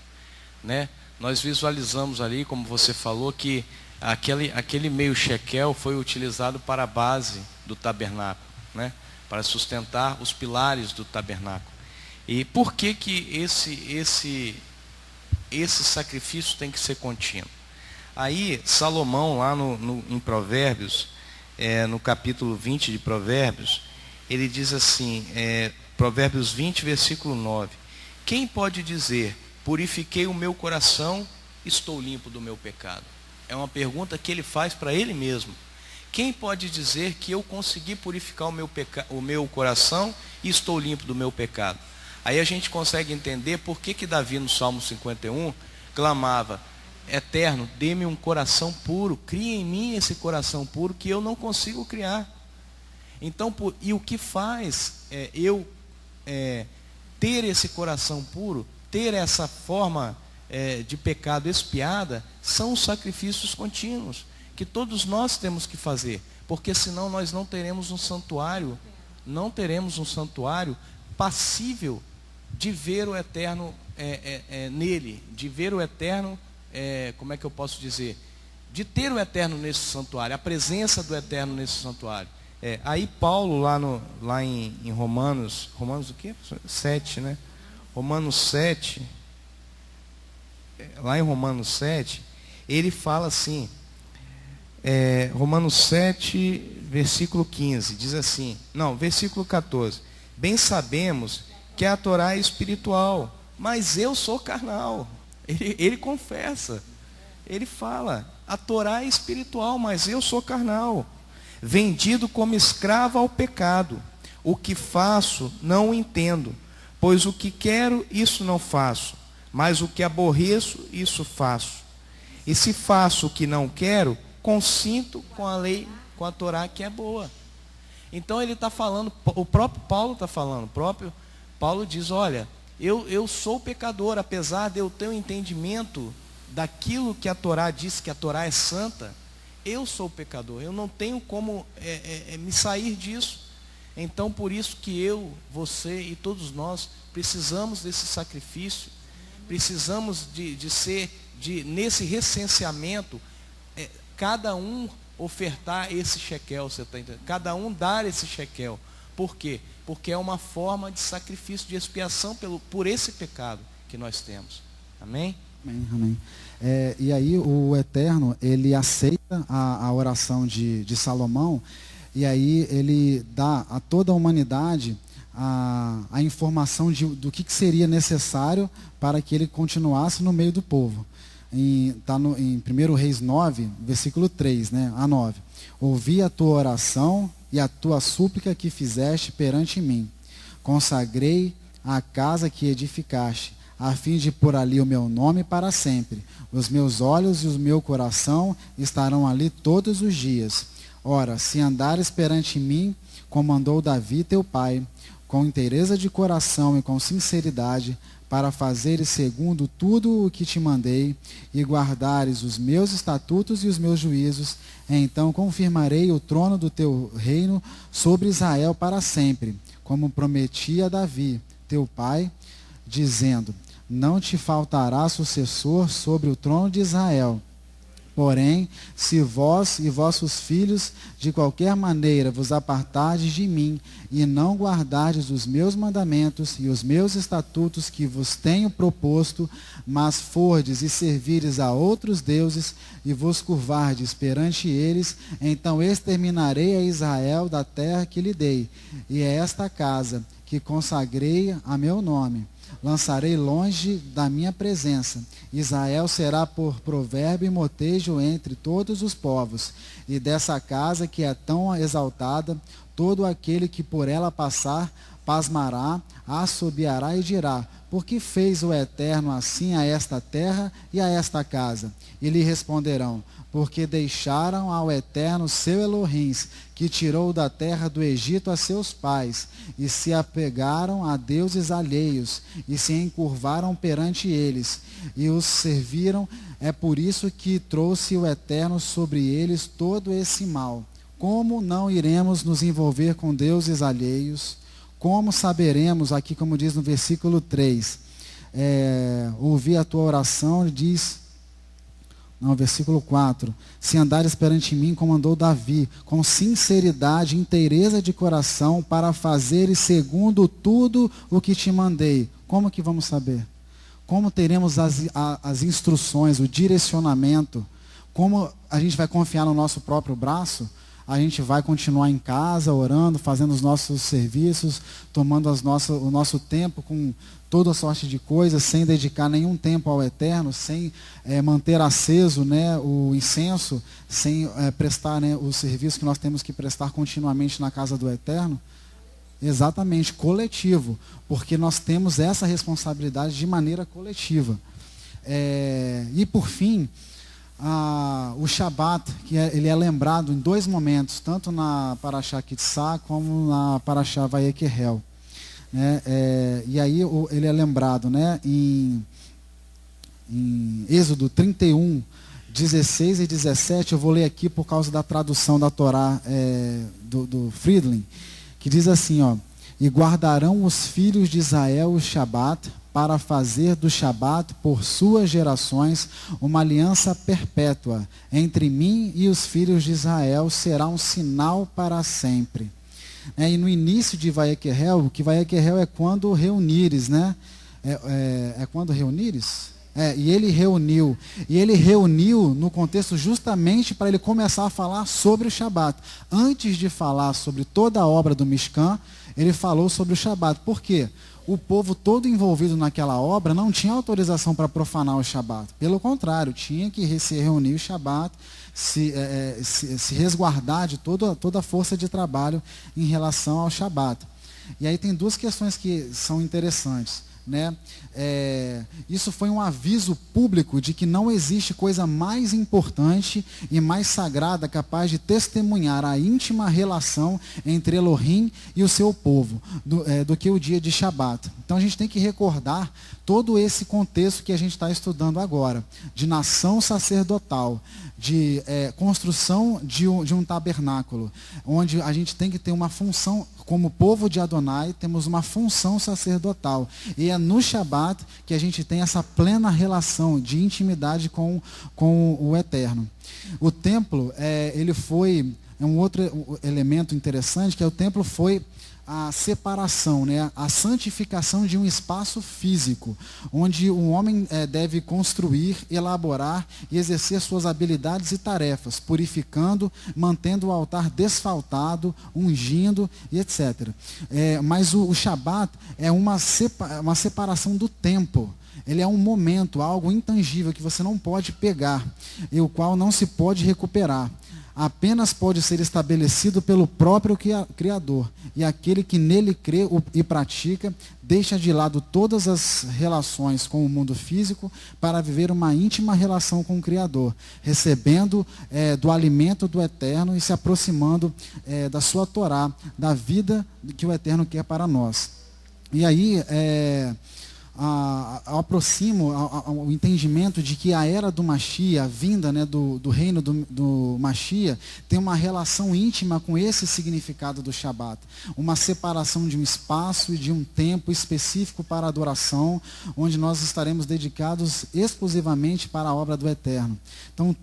[SPEAKER 4] Né? Nós visualizamos ali, como você falou, que aquele meio shekel foi utilizado para a base do tabernáculo, né? Para sustentar os pilares do tabernáculo. E por que esse sacrifício tem que ser contínuo? Aí Salomão, lá em Provérbios, no capítulo 20 de Provérbios, ele diz assim, Provérbios 20, versículo 9: quem pode dizer, purifiquei o meu coração, estou limpo do meu pecado? É uma pergunta que ele faz para ele mesmo. Quem pode dizer que eu consegui purificar o meu coração e estou limpo do meu pecado? Aí a gente consegue entender por que Davi, no Salmo 51, clamava: Eterno, dê-me um coração puro, cria em mim esse coração puro que eu não consigo criar. Então, e o que faz eu ter esse coração puro, ter essa forma de pecado expiada, são os sacrifícios contínuos, que todos nós temos que fazer, porque senão nós não teremos um santuário, passível de ver o eterno nele, de ver o eterno, como é que eu posso dizer? De ter o eterno nesse santuário, a presença do eterno nesse santuário. Aí Paulo, lá em Romanos o quê? 7, né? Romanos 7, lá em Romanos 7, ele fala assim, Romanos 7, versículo 15, diz assim, versículo 14: bem sabemos que a Torá é espiritual, mas eu sou carnal. Ele confessa, ele fala, a Torá é espiritual, mas eu sou carnal, vendido como escravo ao pecado. O que faço não o entendo, pois o que quero, isso não faço, mas o que aborreço, isso faço. E se faço o que não quero, consinto com a lei, com a Torá que é boa. Então ele está falando, o próprio Paulo está falando, o próprio Paulo diz, olha, eu sou pecador, apesar de eu ter um entendimento daquilo que a Torá diz, que a Torá é santa, eu sou pecador, eu não tenho como me sair disso. Então por isso que eu, você e todos nós precisamos desse sacrifício, precisamos de ser, nesse recenseamento, cada um ofertar esse shekel, você está entendendo? Cada um dar esse shekel. Por quê? Porque é uma forma de sacrifício, de expiação por esse pecado que nós temos. Amém?
[SPEAKER 1] Amém, amém. E aí o Eterno, ele aceita a oração de Salomão, e aí ele dá a toda a humanidade a informação do que seria necessário para que ele continuasse no meio do povo. Está em 1 Reis 9, versículo 3, né, a 9. Ouvi a tua oração e a tua súplica que fizeste perante mim. Consagrei a casa que edificaste, a fim de pôr ali o meu nome para sempre. Os meus olhos e o meu coração estarão ali todos os dias. Ora, se andares perante mim, como andou Davi teu pai, com inteireza de coração e com sinceridade, para fazeres segundo tudo o que te mandei, e guardares os meus estatutos e os meus juízos, então confirmarei o trono do teu reino sobre Israel para sempre, como prometi a Davi, teu pai, dizendo, não te faltará sucessor sobre o trono de Israel. Porém, se vós e vossos filhos de qualquer maneira vos apartardes de mim e não guardardes os meus mandamentos e os meus estatutos que vos tenho proposto, mas fordes e servires a outros deuses e vos curvardes perante eles, então exterminarei a Israel da terra que lhe dei, e é esta casa que consagrei a meu nome. Lançarei longe da minha presença. Israel será por provérbio e motejo entre todos os povos. E dessa casa que é tão exaltada, todo aquele que por ela passar, pasmará, assobiará e dirá: por que fez o Eterno assim a esta terra e a esta casa? E lhe responderão: porque deixaram ao Eterno seu Elohim, que tirou da terra do Egito a seus pais, e se apegaram a deuses alheios, e se encurvaram perante eles, e os serviram. É por isso que trouxe o Eterno sobre eles todo esse mal. Como não iremos nos envolver com deuses alheios? Como saberemos, aqui como diz no versículo 3, ouvir a tua oração, diz, versículo 4, se andares perante mim como andou Davi, com sinceridade e inteireza de coração, para fazeres segundo tudo o que te mandei. Como que vamos saber? Como teremos as instruções, o direcionamento? Como a gente vai confiar no nosso próprio braço? A gente vai continuar em casa, orando, fazendo os nossos serviços, tomando o nosso tempo com toda sorte de coisas, sem dedicar nenhum tempo ao Eterno, sem manter aceso, né, o incenso, sem prestar, né, o serviço que nós temos que prestar continuamente na casa do Eterno? Exatamente, coletivo, porque nós temos essa responsabilidade de maneira coletiva. E por fim, o Shabat, ele é lembrado em dois momentos, tanto na Parashá Kitzá como na Parashá Vayekerel. E aí ele é lembrado, né, em Êxodo 31, 16 e 17, eu vou ler aqui por causa da tradução da Torá do Friedland, que diz assim, e guardarão os filhos de Israel o Shabat, para fazer do Shabat por suas gerações uma aliança perpétua. Entre mim e os filhos de Israel será um sinal para sempre. E no início de Vayekerel, que Vayekerel é quando reunires, né? É quando reunires? E ele reuniu. E ele reuniu no contexto justamente para ele começar a falar sobre o Shabat. Antes de falar sobre toda a obra do Mishkan, ele falou sobre o Shabat. Por quê? O povo todo envolvido naquela obra não tinha autorização para profanar o Shabat. Pelo contrário, tinha que se reunir o Shabat, se resguardar de toda a força de trabalho em relação ao Shabat. E aí tem duas questões que são interessantes. Isso foi um aviso público de que não existe coisa mais importante e mais sagrada capaz de testemunhar a íntima relação entre Elohim e o seu povo do que o dia de Shabat. Então a gente tem que recordar todo esse contexto que a gente está estudando agora, de nação sacerdotal, de construção de um tabernáculo, onde a gente tem que ter uma função, como povo de Adonai, temos uma função sacerdotal. E é no Shabat que a gente tem essa plena relação de intimidade com o Eterno. O templo, ele foi um outro elemento interessante, que o templo foi a separação, né? A santificação de um espaço físico, onde o homem deve construir, elaborar e exercer suas habilidades e tarefas, purificando, mantendo o altar desfaltado, ungindo e etc. Mas o Shabat é uma separação do tempo. Ele é um momento, algo intangível que você não pode pegar e o qual não se pode recuperar. Apenas pode ser estabelecido pelo próprio Criador. E aquele que nele crê e pratica, deixa de lado todas as relações com o mundo físico para viver uma íntima relação com o Criador, recebendo do alimento do Eterno e se aproximando da sua Torá, da vida que o Eterno quer para nós. E aí, aproximo o entendimento de que a era do Mashiach, a vinda, né, do reino do Mashiach, tem uma relação íntima com esse significado do Shabat. Uma separação de um espaço e de um tempo específico para a adoração, onde nós estaremos dedicados exclusivamente para a obra do Eterno. Então,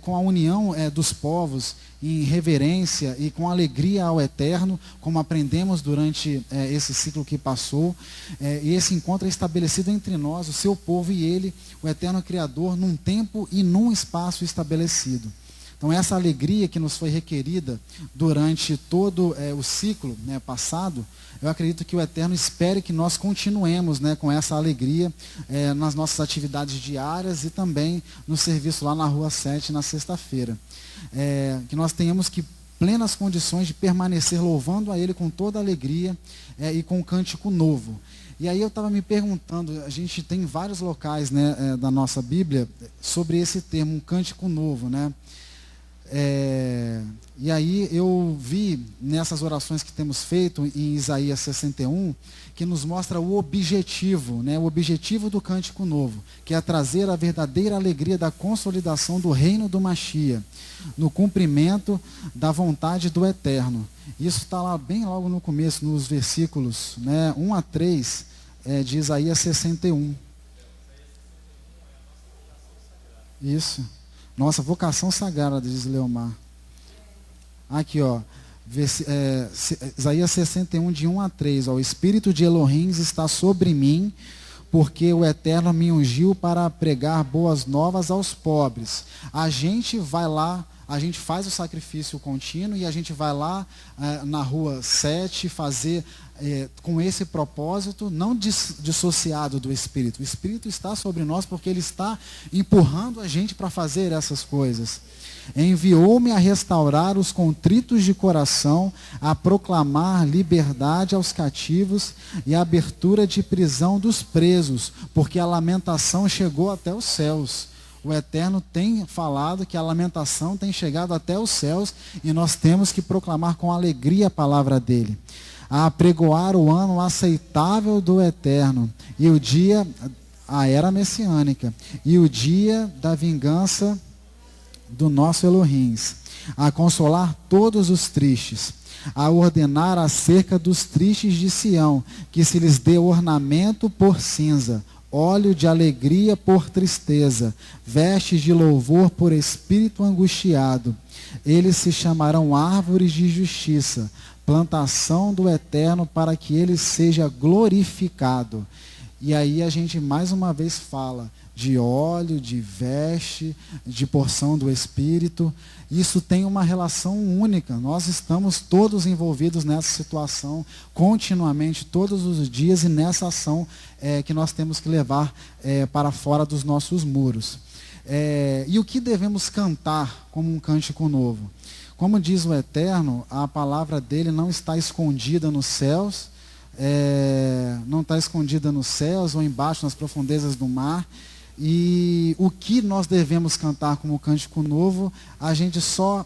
[SPEAKER 1] com a união dos povos em reverência e com alegria ao Eterno, como aprendemos durante esse ciclo que passou, e esse encontro é estabelecido entre nós, o seu povo e ele, o Eterno Criador, num tempo e num espaço estabelecido. Então essa alegria que nos foi requerida durante todo o ciclo, né, passado, eu acredito que o Eterno espere que nós continuemos, né, com essa alegria nas nossas atividades diárias e também no serviço lá na Rua 7 na sexta-feira. Que nós tenhamos que plenas condições de permanecer louvando a Ele com toda alegria e com um cântico novo. E aí eu estava me perguntando, a gente tem vários locais, né, da nossa Bíblia sobre esse termo, um cântico novo, né? E aí eu vi nessas orações que temos feito em Isaías 61, que nos mostra o objetivo, né, o objetivo do cântico novo, que é trazer a verdadeira alegria da consolidação do reino do Machia, no cumprimento da vontade do Eterno. Isso está lá bem logo no começo, nos versículos, né, 1 a 3 de Isaías 61. Isso. Nossa, vocação sagrada, diz Leomar. Aqui, ó. Isaías 61, de 1 a 3. Ó, o Espírito de Elohim está sobre mim, porque o Eterno me ungiu para pregar boas novas aos pobres. A gente vai lá, a gente faz o sacrifício contínuo e a gente vai lá na rua 7 fazer com esse propósito, não dissociado do Espírito. O Espírito está sobre nós porque Ele está empurrando a gente para fazer essas coisas. Enviou-me a restaurar os contritos de coração, a proclamar liberdade aos cativos e a abertura de prisão dos presos, porque a lamentação chegou até os céus. O Eterno tem falado que a lamentação tem chegado até os céus e nós temos que proclamar com alegria a palavra dele. A apregoar o ano aceitável do Eterno e o dia, a era messiânica, e o dia da vingança do nosso Elohim, a consolar todos os tristes, a ordenar acerca dos tristes de Sião, que se lhes dê ornamento por cinza, óleo de alegria por tristeza, vestes de louvor por espírito angustiado. Eles se chamarão árvores de justiça, plantação do Eterno, para que ele seja glorificado. E aí a gente mais uma vez fala de óleo, de veste, de porção do Espírito. Isso tem uma relação única. Nós estamos todos envolvidos nessa situação, continuamente, todos os dias, e nessa ação que nós temos que levar para fora dos nossos muros. E o que devemos cantar como um cântico novo? Como diz o Eterno, a palavra dele não está escondida nos céus, não está escondida nos céus ou embaixo nas profundezas do mar. E o que nós devemos cantar como cântico novo, a gente só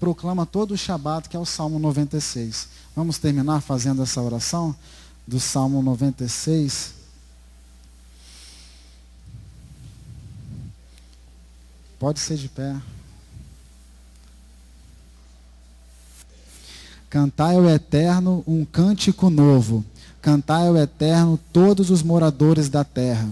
[SPEAKER 1] proclama todo o Shabat, que é o Salmo 96. Vamos terminar fazendo essa oração do Salmo 96. Pode ser de pé. Cantai ao Eterno um cântico novo. Cantai ao Eterno todos os moradores da terra.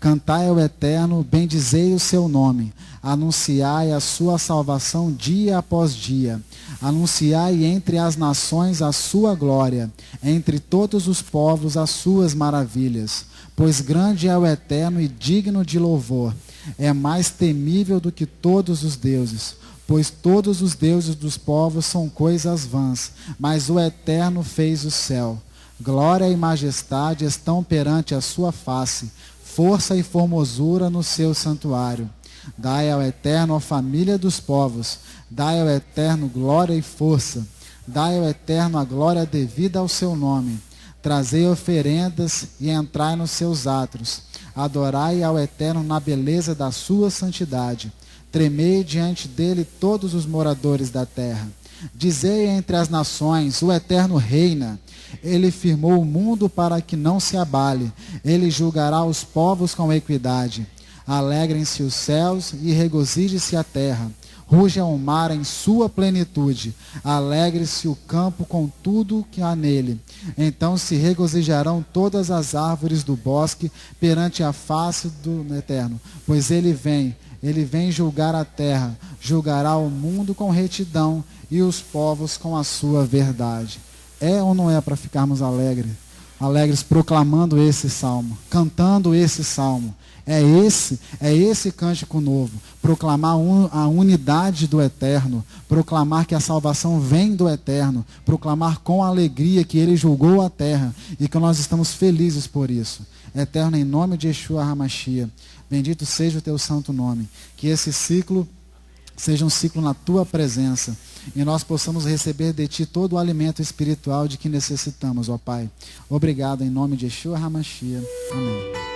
[SPEAKER 1] Cantai ao Eterno, bendizei o seu nome. Anunciai a sua salvação dia após dia. Anunciai entre as nações a sua glória, entre todos os povos as suas maravilhas. Pois grande é o Eterno e digno de louvor. É mais temível do que todos os deuses. Pois todos os deuses dos povos são coisas vãs, mas o Eterno fez o céu. Glória e majestade estão perante a sua face, força e formosura no seu santuário. Dai ao Eterno a família dos povos, dai ao Eterno glória e força, dai ao Eterno a glória devida ao seu nome. Trazei oferendas e entrai nos seus átrios. Adorai ao Eterno na beleza da sua santidade. Tremei diante dele todos os moradores da terra. Dizei entre as nações, o Eterno reina. Ele firmou o mundo para que não se abale. Ele julgará os povos com equidade. Alegrem-se os céus e regozije-se a terra. Ruja o mar em sua plenitude. Alegre-se o campo com tudo que há nele. Então se regozijarão todas as árvores do bosque perante a face do Eterno. Pois ele vem julgar a terra, julgará o mundo com retidão e os povos com a sua verdade. É ou não é para ficarmos alegres proclamando esse salmo, cantando esse salmo? É esse cântico novo, proclamar a unidade do Eterno, proclamar que a salvação vem do Eterno, proclamar com alegria que ele julgou a terra e que nós estamos felizes por isso. Eterno, em nome de Yeshua HaMashiach, bendito seja o teu santo nome. Que esse ciclo seja um ciclo na tua presença. e nós possamos receber de Ti todo o alimento espiritual de que necessitamos, ó Pai. Obrigado em nome de Yeshua HaMashiach. Amém.